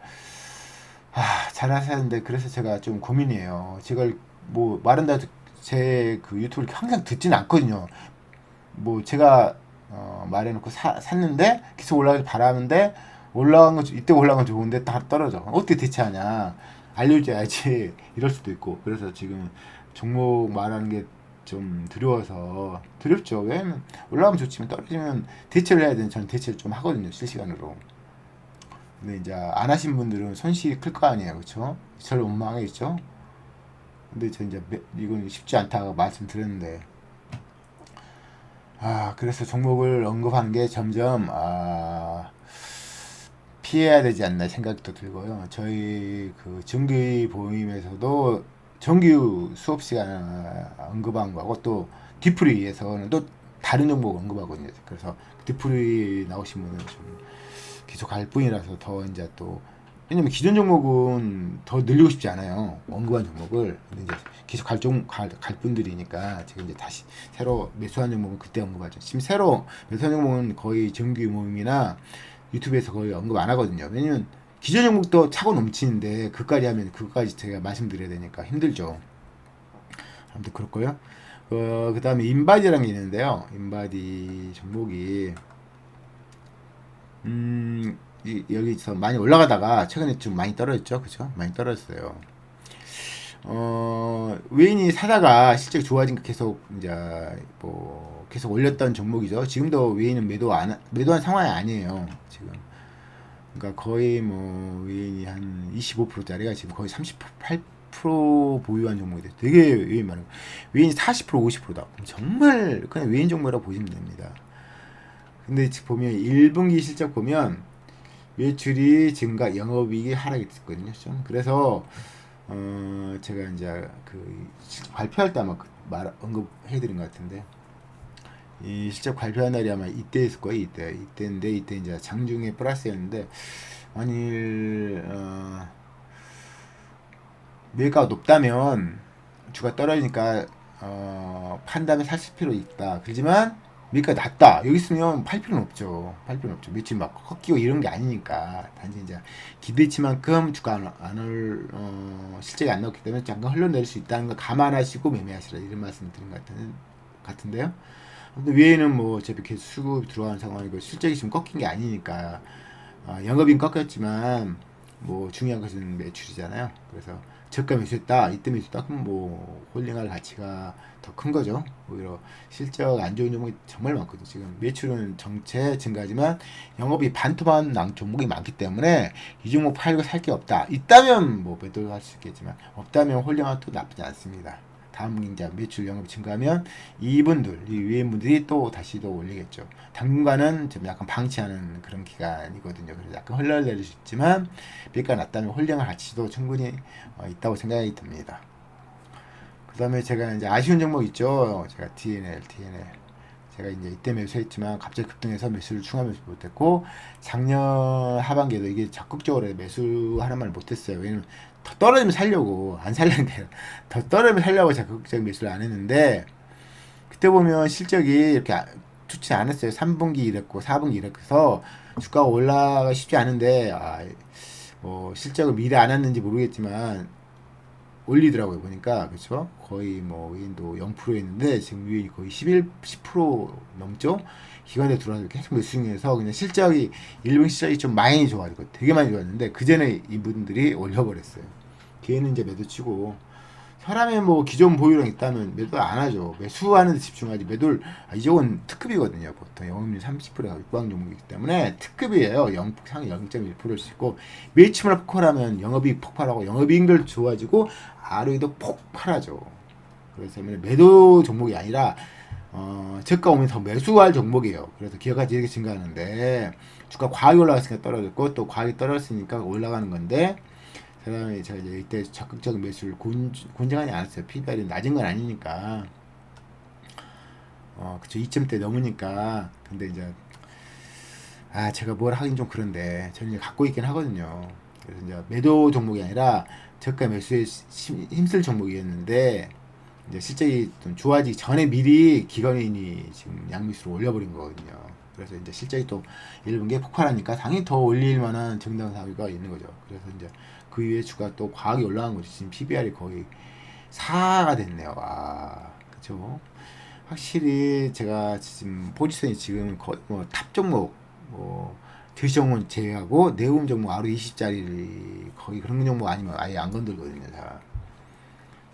잘 하셨는데 그래서 제가 좀 고민이에요. 제가 뭐 말한다 제 그 유튜브를 항상 듣지는 않거든요. 뭐 제가 말해놓고 샀는데 계속 올라가길 바라는데 올라간 건 이때 올라간 건 좋은데 다 떨어져. 어떻게 대처하냐? 알려줘야지. 이럴 수도 있고. 그래서 지금 종목 말하는 게 좀 두려워서 두렵죠. 왜냐면 올라가면 좋지만 떨어지면 대처를 해야 되는 저는 대처를 좀 하거든요. 실시간으로. 근데 이제 안 하신 분들은 손실이 클 거 아니에요, 그렇죠? 저를 원망하겠죠. 근데 저 이제 이건 쉽지 않다고 말씀드렸는데 그래서 종목을 언급하는 게 점점 피해야 되지 않나 생각도 들고요. 저희 그 정규 보임에서도 정규 수업 시간 언급한 거하고 또 디프리에서는 또 다른 종목 언급하거든요. 그래서 디프리 나오신 분은 좀 계속 갈 뿐이라서 더 이제 또 왜냐면 기존 종목은 더 늘리고 싶지 않아요. 언급한 종목을. 근데 이제 계속 갈 분들이니까 지금 이제 다시 새로 매수한 종목은 그때 언급하죠. 지금 새로 매수한 종목은 거의 정규 모임이나 유튜브에서 거의 언급 안 하거든요. 왜냐면 기존 종목도 차고 넘치는데 그까지 하면 그까지 제가 말씀드려야 되니까 힘들죠. 아무튼 그렇고요. 그 다음에 인바디라는 게 있는데요. 인바디 종목이 여기서 많이 올라가다가 최근에 좀 많이 떨어졌죠. 그죠? 많이 떨어졌어요. 외인이 사다가 실제 좋아진 거 계속 이제 뭐 계속 올렸던 종목이죠. 지금도 외인은 매도한 상황이 아니에요. 지금. 그러니까 거의 뭐 외인이 한 25%짜리가 지금 거의 38% 보유한 종목이 돼요. 되게 외인 많은 거. 외인이 40% 50%다. 정말 그냥 외인 종목이라고 보시면 됩니다. 근데 지금 보면 1분기 실적 보면 매출이 증가, 영업이익이 하락이 됐거든요. 좀 그래서 제가 이제 그 발표할 때 아마 언급해드린 것 같은데 이 실적 발표한 날이 아마 이때였을 거예요. 이때인데 이때 이제 장중에 플러스였는데 만일 매가가 높다면 주가 떨어지니까 판단을 사실 필요 있다. 그렇지만 매가 낮다. 여기 있으면 팔 필요는 없죠. 매출 막 꺾이고 이런 게 아니니까. 단지 이제 기대치만큼 주가 실적이 안 나왔기 때문에 잠깐 흘러내릴 수 있다는 걸 감안하시고 매매하시라 이런 말씀 드린 것 같은데요. 근데 외에는 뭐 어차피 계속 수급이 들어가는 상황이고 실적이 지금 꺾인 게 아니니까 영업이익 꺾였지만 뭐 중요한 것은 매출이잖아요. 그래서 저가 매수했다 이때 매수했다 그럼 뭐 홀딩할 가치가 더 큰 거죠. 오히려 실적 안 좋은 종목이 정말 많거든요. 지금 매출은 정체 증가하지만 영업이 반토막 난 종목이 많기 때문에 이 종목 팔고 살 게 없다. 있다면 뭐 매도를 할 수 있겠지만 없다면 홀딩은 또 나쁘지 않습니다. 다음 경제 매출 영업이 증가하면 이 외인분들이 또 다시 또 올리겠죠. 당분간은 좀 약간 방치하는 그런 기간이거든요. 그래서 약간 흘러내릴 수 있지만 매가 낮다면 홀딩할 가치도 충분히 있다고 생각이 듭니다. 그 다음에 제가 이제 아쉬운 종목 있죠. 제가 TNL. 제가 이제 이때 매수했지만 갑자기 급등해서 매수를 추가 매수 못했고 작년 하반기에도 이게 적극적으로 매수하는 말 못했어요. 왜냐면 더 떨어지면 살려고 안 살려는 게 더 떨어지면 살려고 적극적인 매수를 안 했는데 그때 보면 실적이 이렇게 좋지 않았어요. 3분기 이랬고 4분기 이랬고 주가가 올라가 쉽지 않은데 뭐 실적을 미리 안 했는지 모르겠지만 올리더라고요. 보니까 그렇죠. 거의 뭐 위인도 0%였는데 지금 위인이 거의 10% 넘죠. 기관에 들어와서 계속 매수중에서 그냥 실적이 일본 실적이 좀 많이 좋아지고 되게 많이 좋았는데 그 전에 이분들이 올려버렸어요. 걔는 이제 매도치고 사람의 뭐 기존 보유量있다면 매도 안 하죠. 매수하는 데 집중하지 매도를 이쪽은 특급이거든요. 보통 영업률 30%가 육방 종목이기 때문에 특급이에요. 상 0.1%일 수 있고 매출만 폭발하면 영업이익 폭발하고 영업이익률 좋아지고 ROE도 폭발하죠. 그래서 매도 종목이 아니라 저가 오면 더 매수할 종목이에요. 그래서 기업가치 이렇게 증가하는데 주가 과하게 올라갔으니까 떨어졌고 또 과하게 떨어졌으니까 올라가는 건데 그다음에 제가 이제 이때 적극적인 매수를 권장하지 않았어요. PBR이 낮은 건 아니니까. 그쵸. 2점대 넘으니까. 근데 이제 제가 뭘 하긴 좀 그런데 저는 이제 갖고 있긴 하거든요. 그래서 이제 매도 종목이 아니라 저가 매수에 힘쓸 종목이었는데 이제 실적이 좀 좋아지기 전에 미리 기관인이 지금 양미수로 올려버린 거거든요. 그래서 이제 실적이 또 1분기에 폭발하니까 당연히 더 올릴 만한 정당 사유가 있는 거죠. 그래서 이제 그 이후에 주가 또 과하게 올라간 거죠. 지금 PBR이 거의 4가 됐네요. 그쵸? 확실히 제가 지금 포지션이 지금 거의 뭐 탑 종목, 뭐 대시종목 제외하고 내um 종목 하루 20짜리 거의 그런 종목 아니면 아예 안 건들거든요. 다.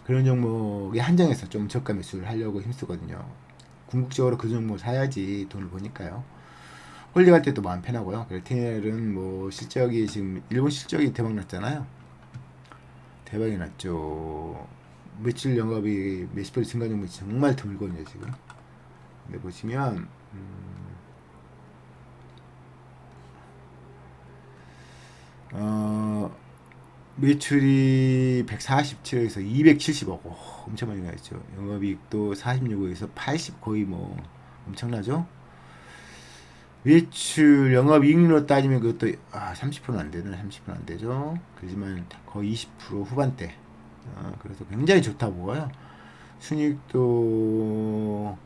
그런 종목에 한정해서 좀 저가 매수를 하려고 힘쓰거든요. 궁극적으로 그 종목 사야지 돈을 버니까요. 홀딩할 때도 마음 편하고요. TNL은 뭐 실적이 지금 일본 실적이 대박 났잖아요. 대박이 났죠. 매출 영업이 몇십 배 증가 종목이 정말 드물거든요 지금. 근데 보시면 매출이 147억에서 270억 엄청 많이 나왔죠. 영업이익도 46억에서 80 거의 뭐 엄청나죠. 매출 영업이익률로 따지면 그것도 30%는 안 되네. 30%는 안 되죠. 그렇지만 거의 20% 후반대. 그래서 굉장히 좋다 보고요. 순이익도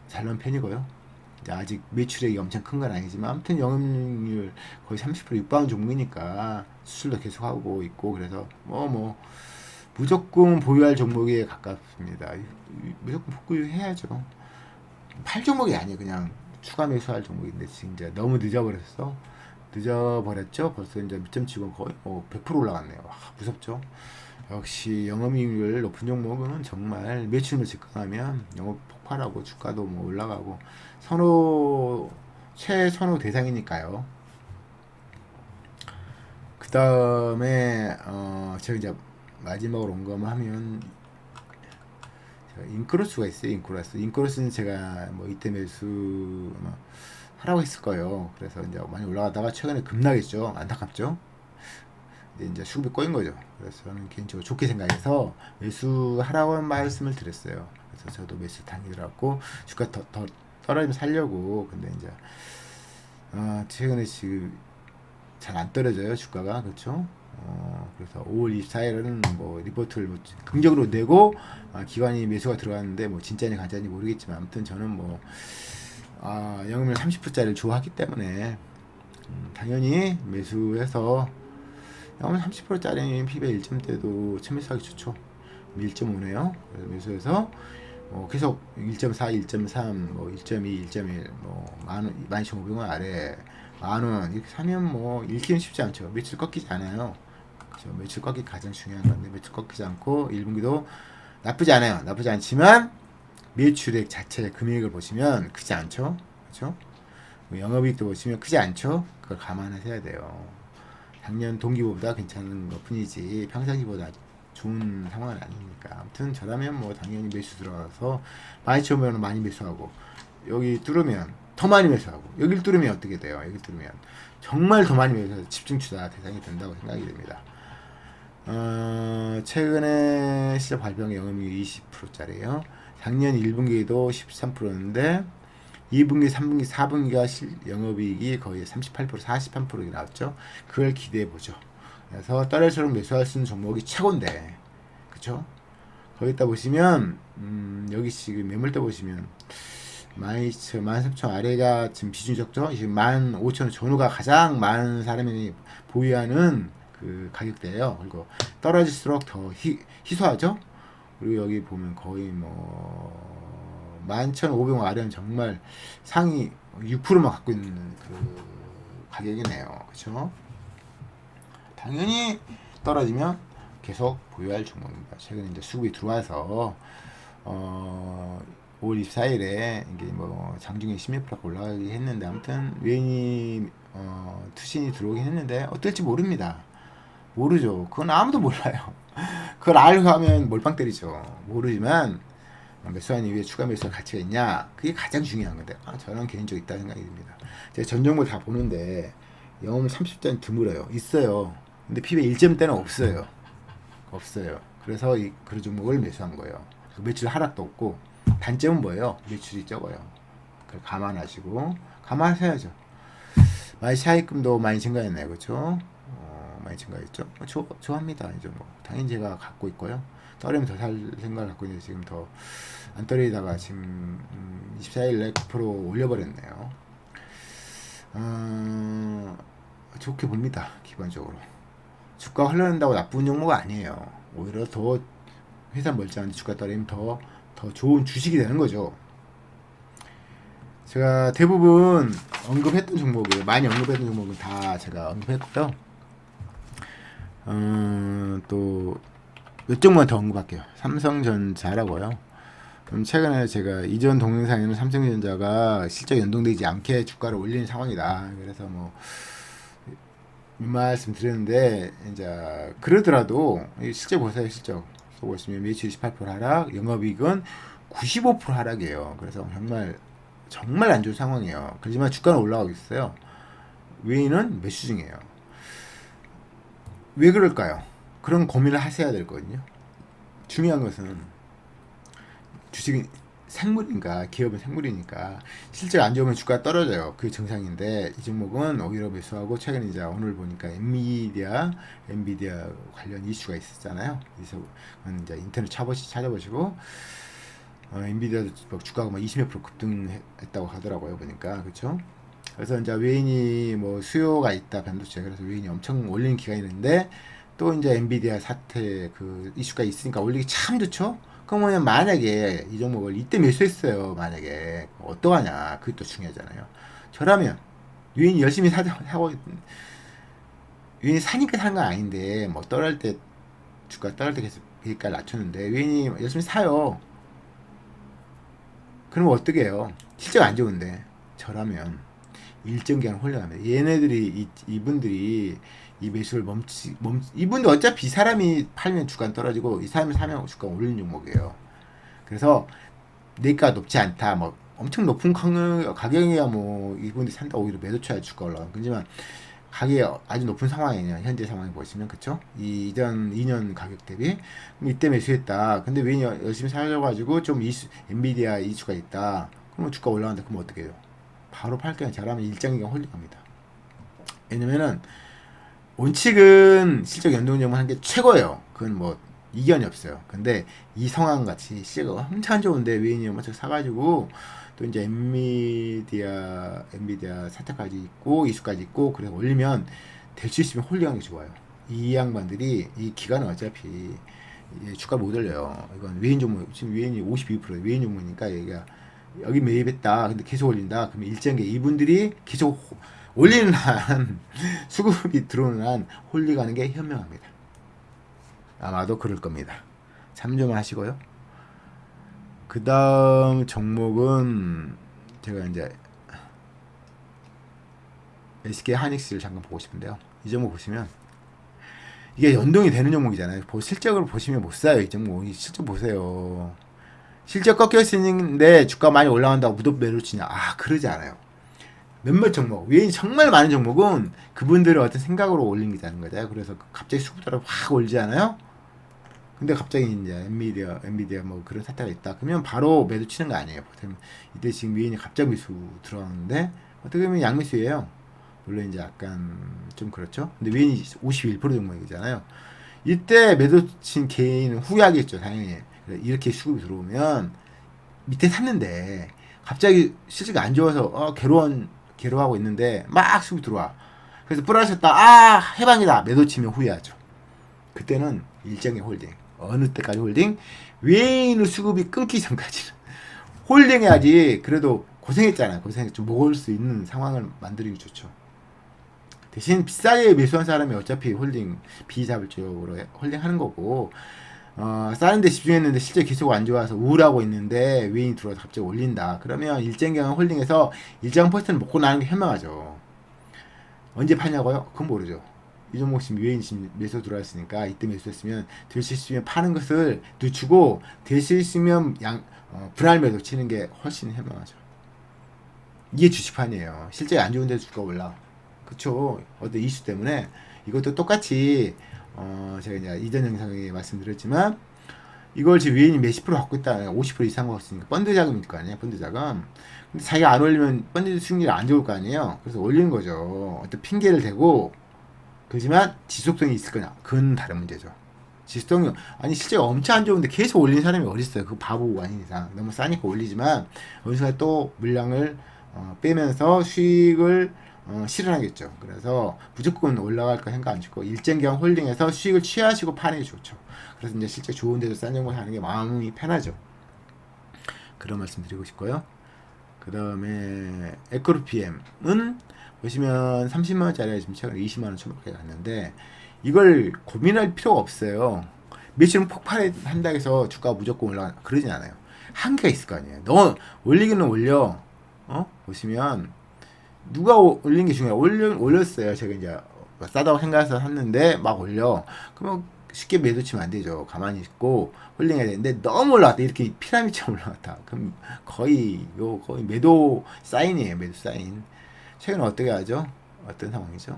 잘 나온 편이고요. 아직 매출액이 엄청 큰 건 아니지만 아무튼 영업률 거의 30% 육박한 종목이니까 수출도 계속하고 있고 그래서 무조건 보유할 종목에 가깝습니다. 무조건 보유해야죠. 팔 종목이 아니에요. 그냥 추가 매수할 종목인데 진짜 너무 늦어버렸어. 늦어버렸죠. 벌써 이제 밑점 치고 거의 100% 올라갔네요. 무섭죠. 역시 영업이익률 높은 종목은 정말 매출만 직감하면 영업 폭발하고 주가도 뭐 올라가고 최선호 대상이니까요. 그 다음에 제가 이제 마지막으로 온 거만 하면 인크로스가 있어요. 인크로스는 제가 뭐 이때 매수 하라고 했을 거예요. 그래서 이제 많이 올라가다가 최근에 급락했죠. 안타깝죠. 이제 수급이 꼬인 거죠. 그래서 저는 개인적으로 좋게 생각해서 매수하라고 말씀을 드렸어요. 그래서 저도 매수 단기 들어갔고 주가 더 떨어지면 살려고. 근데 이제 최근에 지금 잘 안 떨어져요 주가가. 그렇죠. 그래서 5월 24일은 뭐 리포트를 뭐 긍정으로 내고 기관이 매수가 들어갔는데 뭐 진짜인지 가짜인지 모르겠지만 아무튼 저는 뭐 영업률 30%짜리를 좋아하기 때문에 당연히 매수해서 영업률 30%짜리 PB 1점대도 참매수하기 좋죠. 1.5네요. 그래서 매수해서 계속 1.4, 1.3, 뭐 1.2, 1.1, 뭐 12,500원 아래 만원 이렇게 사면 뭐 읽기는 쉽지 않죠. 매출 꺾이지 않아요. 그렇죠. 매출 꺾기 가장 중요한 건데 매출 꺾이지 않고 1분기도 나쁘지 않아요. 나쁘지 않지만 매출액 자체 금액을 보시면 크지 않죠. 그렇죠? 영업이익도 보시면 크지 않죠. 그걸 감안하셔야 돼요. 작년 동기보다 괜찮은 것 뿐이지 평상시보다 좋은 상황은 아니니까. 아무튼 저라면 뭐 당연히 매수 들어가서 많이 쳐보면 많이 매수하고 여기 뚫으면 더 많이 매수하고 여길 뚫으면 어떻게 돼요? 여기 뚫으면 정말 더 많이 매수해서 집중 투자 대상이 된다고 생각이 됩니다. 최근에 시작 발표한 영업이익 20%짜리예요. 작년 1분기도 13%였는데 2분기, 3분기, 4분기가 영업이익이 거의 38%, 43% 나왔죠. 그걸 기대해 보죠. 그래서 떨어질수록 매수할 수 있는 종목이 최고인데, 그쵸? 거기다 보시면 여기 지금 매물대 보시면 12,000, 13,000 아래가 지금 비중이 적죠. 지금 15,000원 전후가 가장 많은 사람이 보유하는 그 가격대예요. 그리고 떨어질수록 더 희소하죠. 그리고 여기 보면 거의 뭐 11,500원 아래는 정말 상위 6%만 갖고 있는 그 가격이네요. 그쵸? 당연히 떨어지면 계속 보유할 종목입니다. 최근에 이제 수급이 들어와서 5월 24일에 이게 뭐 장중에 16% 올라가긴 했는데 아무튼 외인이 투신이 들어오긴 했는데 어떨지 모릅니다. 모르죠. 그건 아무도 몰라요. 그걸 알고 하면 몰빵 때리죠. 모르지만 매수한 이후에 추가 매수할 가치가 있냐? 그게 가장 중요한 건데 저는 개인적으로 있다 생각이 듭니다. 제가 전 종목을 다 보는데 영업은 30대는 드물어요. 있어요. 근데 PB 1점대는 없어요. 없어요. 그래서 그런 종목을 매수한 거예요. 매출 하락도 없고 단점은 뭐예요? 매출이 적어요. 그걸 감안하시고 감안하셔야죠. YCI금도 많이 증가했네요. 그렇죠? 많이 증가했죠. 좋아합니다. 이제 뭐 당연히 제가 갖고 있고요. 떨어지면 더 살 생각을 갖고 있는데 지금 더 안 떨어지다가 지금 24일에 9% 올려버렸네요. 좋게 봅니다. 기본적으로 주가 흘러낸다고 나쁜 종목은 아니에요. 오히려 더 회사 멀쩡한데 주가 떨어지면 더 좋은 주식이 되는 거죠. 제가 대부분 언급했던 종목이에요. 많이 언급했던 종목은 다 제가 언급했고요. 또 몇 종목만 더 언급할게요. 삼성전자라고요. 그럼 최근에 제가 이전 동영상에는 삼성전자가 실적 연동되지 않게 주가를 올리는 상황이다. 그래서 뭐 이 말씀 드렸는데 이제 그러더라도 실적 보세요. 실적 보시면 매출 28% 하락, 영업이익은 95% 하락이에요. 그래서 정말 안 좋은 상황이에요. 그렇지만 주가는 올라가고 있어요. 외인은 매수 중이에요. 왜 그럴까요? 그런 고민을 하셔야 되거든요. 중요한 것은 주식은 생물인가, 기업은 생물이니까 실적 안 좋으면 주가 떨어져요. 그게 정상인데 이 종목은 오히려 매수하고 최근에 이제 오늘 보니까 엔비디아 관련 이슈가 있었잖아요. 그래서 이제 인터넷 찾아보시고 엔비디아 주가가 뭐 20몇 프로 급등했다고 하더라고요. 보니까 그렇죠. 그래서 이제 외인이 뭐 수요가 있다 반도체 그래서 외인이 엄청 올리는 기간이 있는데 또 이제 엔비디아 사태 그 이슈가 있으니까 올리기 참 좋죠. 그러면 만약에 이 종목을 이때 매수했어요. 만약에 어떠하냐 그게 또 중요하잖아요. 저라면 유인이 열심히 사고 유인이 사니까 사는 건 아닌데 뭐 떨어질 때 주가 떨어질 때 계속 비가를 낮췄는데 유인이 열심히 사요. 그러면 어떻게 해요? 실적 안 좋은데 저라면 일정 기간 홀려갑니다. 얘네들이 이분들이 이 매수를 이분도 어차피 이 사람이 팔면 주가 떨어지고 이 사람이 사면 주가 오르는 종목이에요. 그래서 내가 높지 않다. 뭐 엄청 높은 가격이야 뭐 이분들이 산다 오히려 매도 쳐야 주가 올라가. 그렇지만 가격이 아주 높은 상황이냐 현재 상황에 보시면 그쵸? 이전 2년 가격 대비 이때 매수했다. 근데 왜 열심히 사려가지고 좀 엔비디아 이슈가 있다. 그러면 주가 올라간다. 그러면 어떻게 해요? 바로 팔게요. 잘하면 일정기간 홀딩합니다. 왜냐면은 원칙은 실적 연동점을 한 게 최고예요. 그건 뭐 이견이 없어요. 근데 이 상황 같이 실적이 엄청 안 좋은데 외인이 엄청 사가지고 또 이제 엔비디아 사태까지 있고 이슈까지 있고 그래서 올리면 될 수 있으면 홀딩하는 게 좋아요. 이 양반들이 이 기간은 어차피 주가 못 올려요. 이건 외인 종목 지금 외인이 52% 외인 종목이니까 얘가 여기 매입했다. 근데 계속 올린다. 그러면 일정계 이분들이 계속 올리는 한 수급이 들어오는 한 홀딩하는 게 현명합니다. 아마도 그럴 겁니다. 참조만 하시고요. 그 다음 종목은 제가 이제 SK 하이닉스를 잠깐 보고 싶은데요. 이 종목 보시면 이게 연동이 되는 종목이잖아요. 실적으로 보시면 못 사요. 이 종목 실적 보세요. 실적 꺾였는데 주가 많이 올라간다고 무덤 매로 치냐? 그러지 않아요. 몇몇 종목, 외인이 정말 많은 종목은 그분들의 어떤 생각으로 올린 게 되는 거죠. 그래서 갑자기 수급자로 확 올지 않아요? 근데 갑자기 이제 엔비디아 뭐 그런 사태가 있다. 그러면 바로 매도 치는 거 아니에요. 보통 이때 지금 외인이 갑자기 매수 들어가는데 어떻게 보면 양매수예요. 물론 이제 약간 좀 그렇죠. 근데 외인이 51% 종목이잖아요. 이때 매도 친 개인은 후회하겠죠, 당연히. 이렇게 수급이 들어오면 밑에 샀는데 갑자기 실적이 안 좋아서 괴로워하고 있는데 막 수급이 들어와. 그래서 뿌라셨다. 해방이다. 매도 치면 후회하죠. 그때는 일정의 홀딩. 어느 때까지 홀딩? 외인의 수급이 끊기 전까지는 홀딩해야지. 그래도 고생했잖아요. 좀 먹을 수 있는 상황을 만들기 좋죠. 대신 비싸게 매수한 사람이 어차피 비자발적으로 홀딩하는 거고 싸는데 집중했는데 실제 계속 안 좋아서 우울하고 있는데 외인이 들어와서 갑자기 올린다. 그러면 일정 기간 홀딩해서 일정 퍼센트를 먹고 나는 게 현명하죠. 언제 파냐고요? 그건 모르죠. 이 종목 지금 외인이 지금 매수 들어왔으니까 이때 매수했으면 될 수 있으면 파는 것을 늦추고 될 수 있으면 분할 매도 치는 게 훨씬 현명하죠. 이게 주식판이에요. 실제 안 좋은데 주가 올라. 그쵸? 어떤 이슈 때문에 이것도 똑같이 제가 이제 이전 영상에 말씀드렸지만 이걸 지금 외인이 몇십 프로 갖고 있다. 50% 이상 갖고 있으니까 펀드 자금일 거 아니에요. 펀드 자금. 근데 자기가 안 올리면 펀드 수익률이 안 좋을 거 아니에요. 그래서 올리는 거죠. 어떤 핑계를 대고. 그렇지만 지속성이 있을 거냐? 그건 다른 문제죠. 지속성이 아니 실제가 엄청 안 좋은데 계속 올리는 사람이 어디 있어요? 그 바보 아닌 이상 너무 싸니까 올리지만 어느 순간 또 물량을 빼면서 수익을 실현하겠죠. 그래서 무조건 올라갈 거 생각 안 짓고 일정 기간 홀딩해서 수익을 취하시고 파는 게 좋죠. 그래서 이제 실제 좋은 데서 싼 정보 사는 게 마음이 편하죠. 그런 말씀 드리고 싶고요. 그 다음에 에코르PM은 보시면 30만원짜리가 지금 최근에 20만원 초반까지 갔는데 이걸 고민할 필요가 없어요. 매출은 폭발한다 해서 주가가 무조건 올라가 그러진 않아요. 한계가 있을 거 아니에요. 너 올리기는 올려. 보시면 누가 올린 게 중요해요. 올렸어요. 제가 이제 싸다고 생각해서 샀는데 막 올려. 그러면 쉽게 매도 치면 안 되죠. 가만히 있고 홀딩해야 되는데 너무 올라갔다. 이렇게 피라미드처럼 올라갔다. 그럼 거의 매도 사인이에요. 매도 사인. 최근에 어떻게 하죠? 어떤 상황이죠?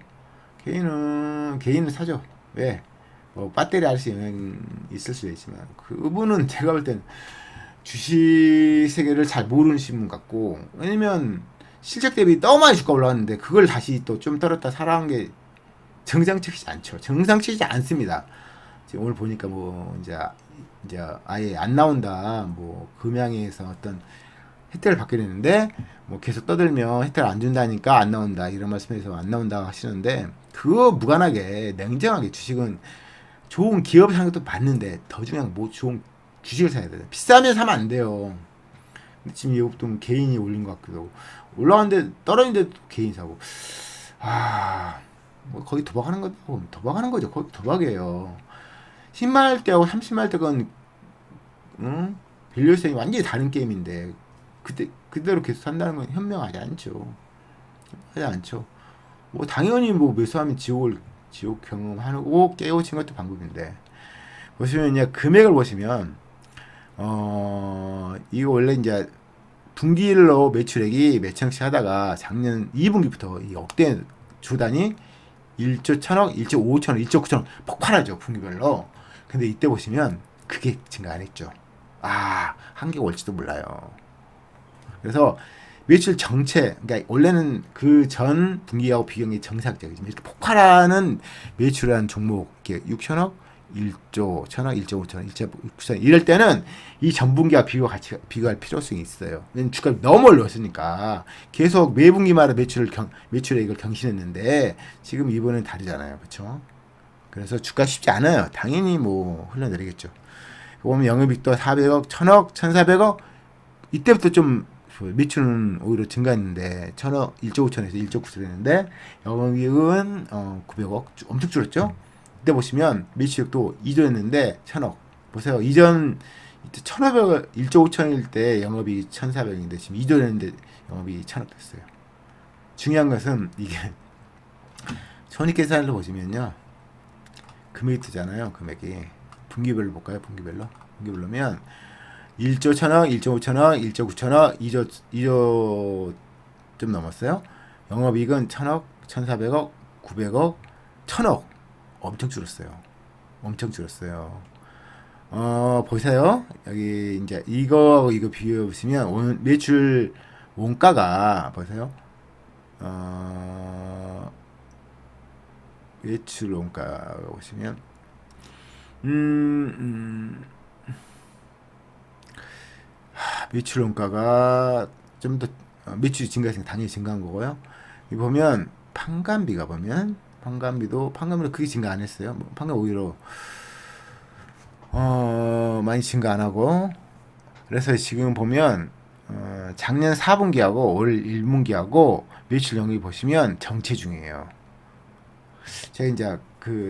개인은 사죠. 왜? 뭐 배터리 RC 영향 있을 수도 있지만 그분은 제가 볼 땐 주식 세계를 잘 모르시는 분 같고 왜냐면 실적 대비 너무 많이 주가 올라왔는데 그걸 다시 또 좀 떨었다 살아난 게 정상적이지 않죠. 정상적이지 않습니다. 지금 오늘 보니까 뭐 이제 아예 안 나온다. 뭐 금양에서 어떤 혜택을 받게 되는데 뭐 계속 떠들면 혜택을 안 준다니까 안 나온다 이런 말씀에서 안 나온다 하시는데 그거 무관하게 냉정하게 주식은 좋은 기업 사는 것도 맞는데 더 중요한 뭐 좋은 주식을 사야 돼요. 비싸면 사면 안 돼요. 근데 지금 이것도 개인이 올린 것 같기도 하고 올라왔는데 떨어지는데 개인 사고 뭐 거기 도박하는 거고 도박하는 거죠. 거기 도박이에요. 10만 할 때하고 30만 할 때건 밸류에이션이 완전히 다른 게임인데 그대로 계속 산다는 건 현명하지 않죠. 하지 않죠. 뭐 당연히 뭐 매수하면 지옥 경험하고 깨우친 것도 방법인데 보시면 이제 금액을 보시면 이거 원래 이제 분기일로 매출액이 몇천억씩 하다가 작년 2분기부터 이 억대 주 단위 1조 1000억, 1조 5천억, 1조 9천억 폭발하죠. 분기별로. 근데 이때 보시면 그게 증가 안 했죠. 한계가 올지도 몰라요. 그래서 매출 정체, 그러니까 원래는 그 전 분기하고 비교한 정상적이지만 이렇게 폭발하는 매출한 종목, 이렇게 6천억, 1조 1000억, 1조 5천억, 1조 6천억 이럴 때는 이 전분기와 비교할 필요성이 있어요. 왜냐면 주가가 너무 올랐으니까 계속 매분기마다 매출액을 경신했는데 지금 이번엔 다르잖아요, 그렇죠? 그래서 주가 쉽지 않아요. 당연히 뭐 흘러내리겠죠. 보면 영업이익도 400억, 1000억, 1400억 이때부터 좀 매출은 오히려 증가했는데 1000억, 1조 5천에서 1조 9천 했는데 영업이익은 900억 엄청 줄었죠. 이때 보시면 매출액도 2조였는데 1000억 보세요. 이전 1500억 1조 5천일 때 영업이 1400인데 지금 2조였는데 영업이 1000억 됐어요. 중요한 것은 이게 손익계산을 보시면요 금액이 뜨잖아요. 금액이 분기별로 볼까요? 분기별로면 1조 1000억, 1조 5천억, 1조 9천억, 2조 좀 넘었어요. 영업이익은 1000억, 1400억, 900억, 1000억 엄청 줄었어요. 보세요. 여기 이제 이거 비교해 보시면 매출 원가가 보세요. 매출 원가 보시면 매출 원가가 좀 더 매출이 증가했으니까 당연히 증가한 거고요. 이 보면 판관비가 판관비도 크게 증가 안 했어요. 뭐 판관 오히려 많이 증가 안 하고 그래서 지금 보면 작년 4분기하고 올 1분기하고 매출 영역이 보시면 정체 중이에요. 제가 이제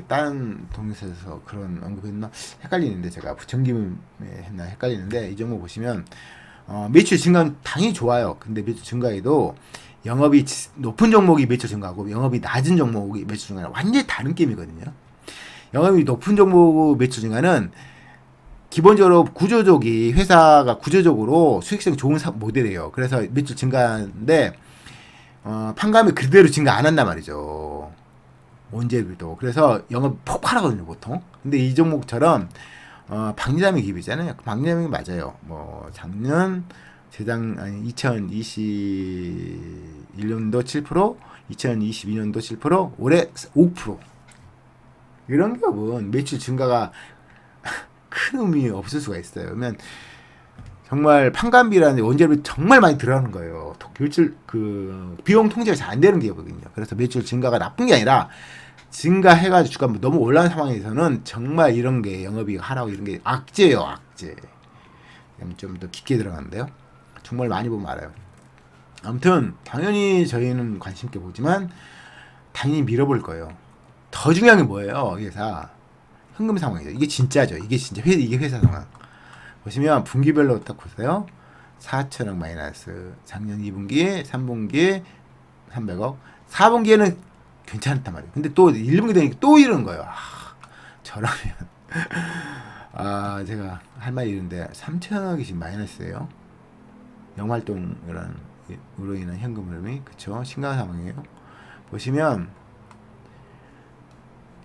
다른 동영상에서 그런 언급했나 헷갈리는데 제가 부천김에 했나 헷갈리는데 이 종목 보시면 매출 증가는 당연히 좋아요. 근데 매출 증가에도 영업이 높은 종목이 매출 증가하고 영업이 낮은 종목이 매출 증가는 완전히 다른 게임이거든요. 영업이 높은 종목 매출 증가는 기본적으로 회사가 구조적으로 수익성이 좋은 모델이에요. 그래서 매출 증가인데 판관비 그대로 증가 안 한단 말이죠. 언제도. 그래서 영업 폭발하거든요, 보통. 근데 이 종목처럼 박리담의 기업이잖아요. 박리담이 맞아요. 뭐 작년 재작 아니 2021년도 7%, 2022년도 7%, 올해 5%. 이런 기업은 매출 증가가 큰 의미 없을 수가 있어요. 그러면 정말 판관비라는 원재료비 정말 많이 들어가는 거예요. 매출 그 비용 통제가 잘 안 되는 기업이거든요. 그래서 매출 증가가 나쁜 게 아니라 증가해가지고 주가 너무 올라간 상황에서는 정말 이런 게 영업이익 하라고 이런 게 악재예요, 악재. 좀 더 깊게 들어가는데요. 정말 많이 보면 알아요. 아무튼 당연히 저희는 관심 있게 보지만 당연히 밀어볼 거예요. 더 중요한 게 뭐예요? 회사 현금 상황이죠. 이게 진짜죠. 이게 진짜 이게 회사 상황. 보시면 분기별로 딱 보세요. 4천억 마이너스. 작년 2분기, 3분기 300억. 4분기에는 괜찮단 말이에요. 근데 또 1분기 되니까 또 이런 거예요. 저라면 제가 할 말이 이런데 3천억이 지금 마이너스예요. 영활동으로 인한 현금 흐름이 그쵸? 심각한 상황이에요. 보시면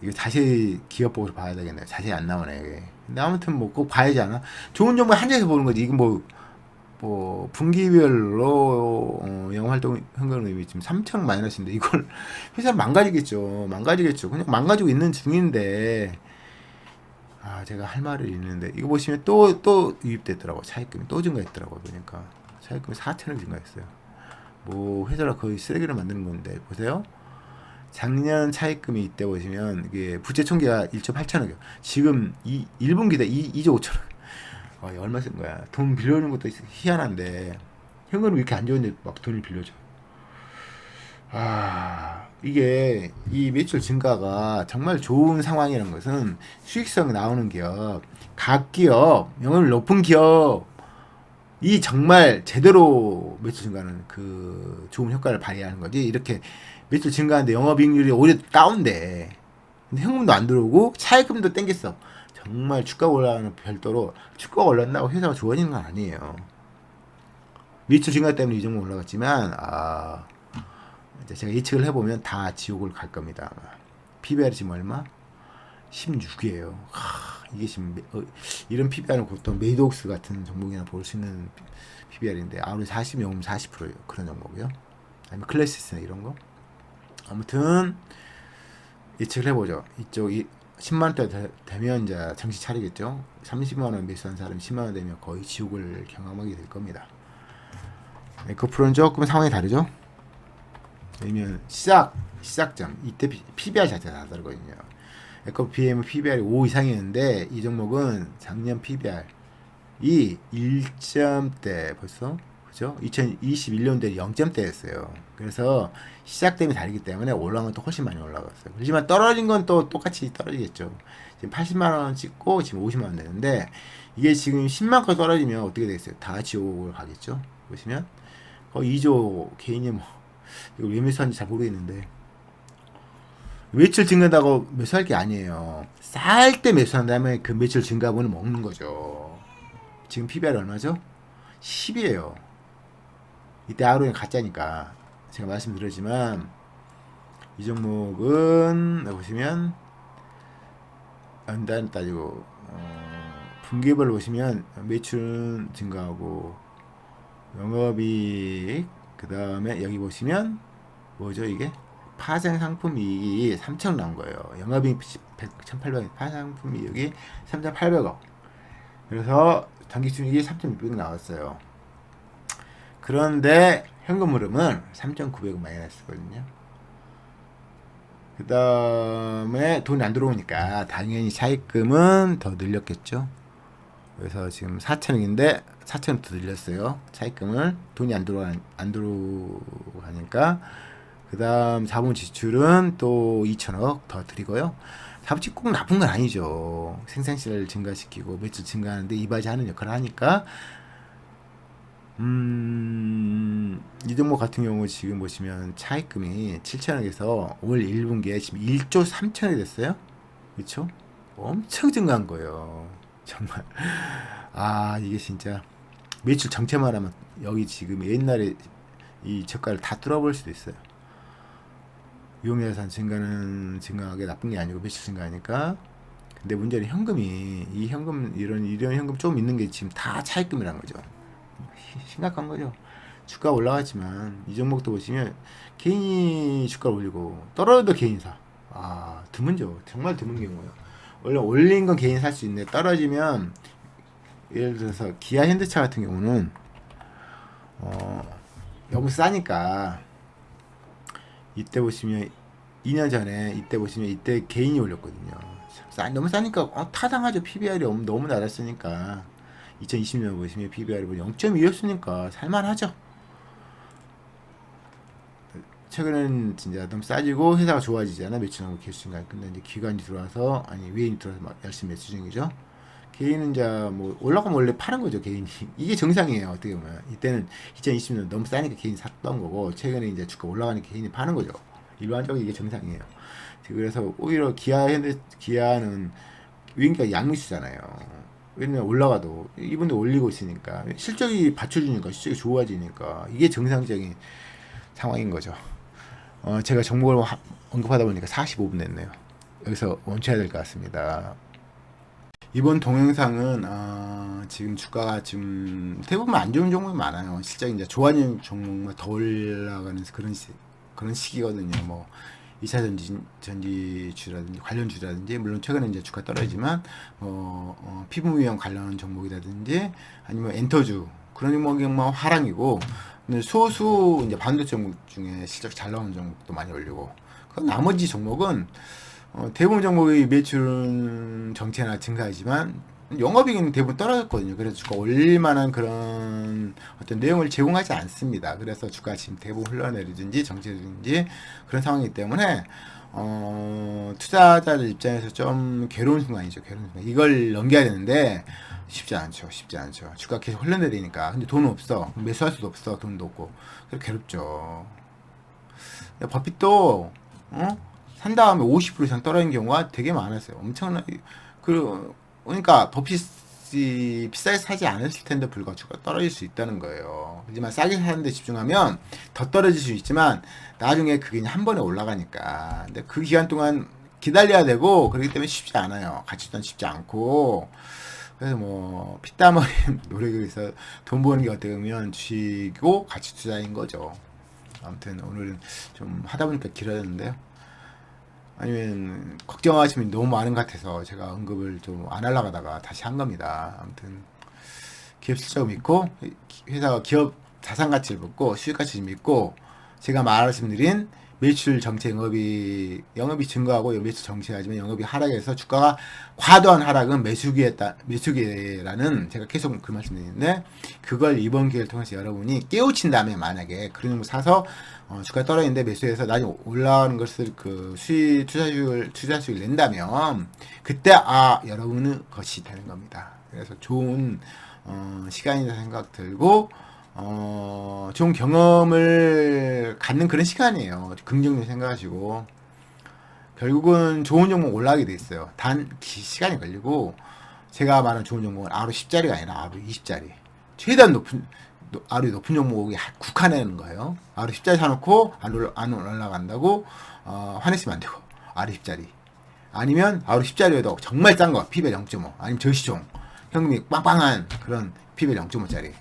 이거 다시 기업 보고서 봐야 되겠네요. 자세히 안 나오네 이게. 근데 아무튼 뭐 꼭 봐야지 않아? 좋은 정보 한정해서 보는 거지. 이게 뭐 분기별로 영활동 현금 흐름이 지금 3천 마이너스인데 이걸 회사 망가지겠죠. 그냥 망가지고 있는 중인데 제가 할 말을 있는데 이거 보시면 또 유입됐더라고. 차입금이 또 증가했더라고. 그러니까 차입금이 4천억 증가했어요. 뭐 회사가 거의 쓰레기를 만드는 건데 보세요. 작년 차입금이 이때 보시면 이게 부채 총계가 1조 8천억이요. 지금 1분기다 2조 5천억. 얼마 쓴 거야? 돈 빌려주는 것도 희한한데 현금이 이렇게 안 좋은데 막 돈을 빌려줘. 이게 이 매출 증가가 정말 좋은 상황이라는 것은 수익성이 나오는 기업, 각 기업, 영업이 높은 기업 이 정말 제대로 매출 증가는 그 좋은 효과를 발휘하는 거지. 이렇게 매출 증가하는데 영업이익률이 오히려 다운돼. 근데 현금도 안 들어오고 차입금도 땡겼어. 정말 주가가 올라가는 별도로 주가가 올랐다고 회사가 좋아지는 건 아니에요. 매출 증가 때문에 이 정도 올라갔지만 이제 제가 예측을 해보면 다 지옥을 갈 겁니다. PBR이 지금 얼마? 16이에요. 이게 지금 이런 PBR은 보통 메이독스 같은 종목이나 볼 수 있는 PBR인데 아무리 40이면 40%예요. 그런 종목이요. 아니면 클래시스나 이런 거. 아무튼 예측을 해보죠. 이쪽이 10만원대 되면 이제 정신 차리겠죠. 30만원 매수한 사람이 10만원 되면 거의 지옥을 경험하게 될 겁니다. 에코프로는 조금 상황이 다르죠. 왜냐면 시작점 이때 PBR 자체가 다르거든요. 에코PM PBR이 5 이상이었는데 이 종목은 작년 PBR 이 1점대 벌써 그죠? 2021년도에 0점대였어요. 그래서 시작점이 다르기 때문에 올라간 건 또 훨씬 많이 올라갔어요. 그렇지만 떨어진 건 또 똑같이 떨어지겠죠. 지금 80만원 찍고 지금 50만원 되는데 이게 지금 10만원 떨어지면 어떻게 되겠어요? 다 지옥을 가겠죠. 보시면 거의 2조 개인이 뭐 이거 왜 매수하는지 잘 모르겠는데 매출 증가한다고 매수할 게 아니에요. 쌀 때 매수한 다음에 그 매출 증가분을 먹는 거죠. 지금 PBR 얼마죠? 10이에요. 이때 하루에 가짜니까 제가 말씀드렸지만 이 종목은 보시면 연단 따지고 분기별로 보시면 매출 증가하고 영업이익 그 다음에 여기 보시면 뭐죠 이게 파생 상품 이익이 3천억 나온 거예요. 영업이익 1,800억, 파생 상품 이익이 3,800억. 그래서 당기순이익이 3,600억 나왔어요. 그런데 현금 흐름은 3,900억 마이너스거든요. 그 다음에 돈이 안 들어오니까 당연히 차입금은 더 늘렸겠죠. 그래서 지금 4천억인데 4천억 더 늘렸어요. 차입금을 돈이 안 들어가니까. 그 다음 자본 지출은 또 2천억 더 드리고요. 자본 지출 꼭 나쁜 건 아니죠. 생산시를 증가시키고 매출 증가하는데 이바지하는 역할을 하니까 이 종목 같은 경우 지금 보시면 차입금이 7천억에서 올 1분기에 지금 1조 3천억이 됐어요. 그렇죠? 엄청 증가한 거예요. 정말 이게 진짜 매출 정체만 하면 여기 지금 옛날에 이 저가를 다 뚫어볼 수도 있어요. 유형자산 증가는 증가하게 나쁜 게 아니고 매출 증가하니까. 근데 문제는 현금이 이 현금 이런 현금 좀 있는 게 지금 다 차입금이라는 거죠. 심각한 거죠. 주가 올라갔지만 이 종목도 보시면 개인이 주가 올리고 떨어져도 개인 사. 아 드문죠. 정말 드문 경우예요. 원래 올린 건 개인 살 수 있는데 떨어지면 예를 들어서 기아 현대차 같은 경우는 너무 싸니까 이때 보시면 2년 전에 이때 보시면 이때 개인이 올렸거든요. 너무 싸니까 타당하죠. PBR이 너무 낮았으니까 2020년 보시면 PBR이 0.2였으니까 살만하죠. 최근에는 진짜 너무 싸지고 회사가 좋아지잖아. 매출 나고 개수인가. 근데 이제 기관이 들어와서 외인이 들어와서 막 열심히 매수 중이죠. 개인은 이제 뭐 올라가면 원래 파는 거죠. 개인이 이게 정상이에요. 어떻게 보면 이때는 2020년 너무 싸니까 개인이 샀던 거고 최근에 이제 주가 올라가니까 개인이 파는 거죠. 일반적으로 이게 정상이에요. 그래서 오히려 기아는 위인기가 양미수잖아요. 왜냐면 올라가도 이분도 올리고 있으니까 실적이 받쳐주니까 실적이 좋아지니까 이게 정상적인 상황인 거죠. 제가 종목을 언급하다 보니까 45분 됐네요. 여기서 멈춰야 될 것 같습니다. 이번 동영상은 지금 주가가 지금 대부분 안 좋은 종목이 많아요. 실제 이제 좋아지는 종목만 더 올라가는 그런 시기거든요. 뭐 2차 전지주라든지 관련주라든지 물론 최근에 이제 주가 떨어지지만 피부미용 관련 종목이라든지 아니면 엔터주 그런 종목이 뭐 하락이고 소수 이제 반도체 종목 중에 실적 잘 나오는 종목도 많이 올리고 그 나머지 종목은 대부분 종목의 매출은 정체나 증가하지만 영업이익은 대부분 떨어졌거든요. 그래서 주가 올릴 만한 그런 어떤 내용을 제공하지 않습니다. 그래서 주가 지금 대부분 흘러내리든지 정체든지 그런 상황이기 때문에 투자자들 입장에서 좀 괴로운 순간이죠. 괴로운 순간. 이걸 넘겨야 되는데 쉽지 않죠. 주가 계속 흘러내리니까. 근데 돈은 없어. 매수할 수도 없어. 돈도 없고. 그래서 괴롭죠. 버핏도 산 다음에 50% 이상 떨어진 경우가 되게 많았어요. 엄청나게 그러니까 버핏이 비싸게 사지 않았을 텐데 불구하고 주가 떨어질 수 있다는 거예요. 하지만 싸게 사는 데 집중하면 더 떨어질 수 있지만 나중에 그게 한 번에 올라가니까. 근데 그 기간 동안 기다려야 되고 그렇기 때문에 쉽지 않아요. 가치도 쉽지 않고. 그래서 뭐 피땀 흘림 노력해서 돈 버는 게 어떻게 보면 주식이고 가치 투자인 거죠. 아무튼 오늘은 좀 하다 보니까 길어졌는데요. 아니면 걱정하시면 너무 많은 것 같아서 제가 언급을 좀 안 하려고 하다가 다시 한 겁니다. 아무튼 기업 실적 믿고 회사가 기업 자산 가치를 믿고 수익 가치를 믿고 제가 말씀드린 매출 정체 영업이 증가하고 매출 정체하지만 영업이 하락해서 주가가 과도한 하락은 매수기라는 제가 계속 그 말씀드리는데 그걸 이번 기회를 통해서 여러분이 깨우친 다음에 만약에 그런 거 사서 주가 떨어지는데 매수해서 나중에 올라가는 것을 그 투자 수익을 낸다면 그때 여러분은 것이 되는 겁니다. 그래서 좋은 시간이라 생각 들고 좋은 경험을 갖는 그런 시간이에요. 긍정적으로 생각하시고 결국은 좋은 종목 올라가게 돼 있어요. 단 시간이 걸리고 제가 말한 좋은 종목은 하루 10짜리가 아니라 하루 20짜리 최대한 하루 높은 종목이 국한하는 거예요. 하루 10짜리 사놓고 안 올라간다고 화내시면 안 되고 하루 10짜리 아니면 하루 10짜리여도 정말 싼 거 피벨 0.5 아니면 저시종 현금이 빵빵한 그런 피벨 0.5짜리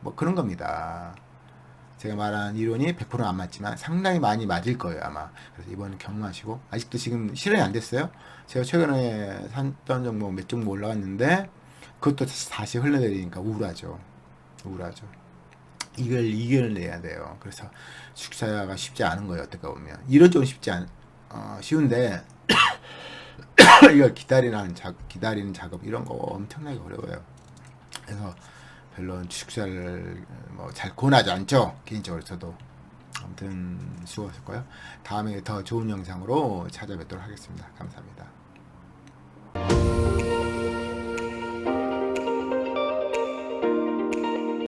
뭐 그런 겁니다. 제가 말한 이론이 100%는 안 맞지만 상당히 많이 맞을 거예요 아마. 그래서 이번엔 경험하시고 아직도 지금 실현이 안 됐어요. 제가 최근에 샀던 종목 몇 종목 올라갔는데 그것도 다시 흘러내리니까 우울하죠. 이걸 이겨내야 돼요. 그래서 주식사가 쉽지 않은 거예요. 어떻게 보면 이런 좀 쉬운데 이걸 기다리는 작업 이런 거 엄청나게 어려워요. 그래서 별로 주식사를 잘 권하지 않죠. 개인적으로 저도. 아무튼 수고하셨고요. 다음에 더 좋은 영상으로 찾아뵙도록 하겠습니다. 감사합니다.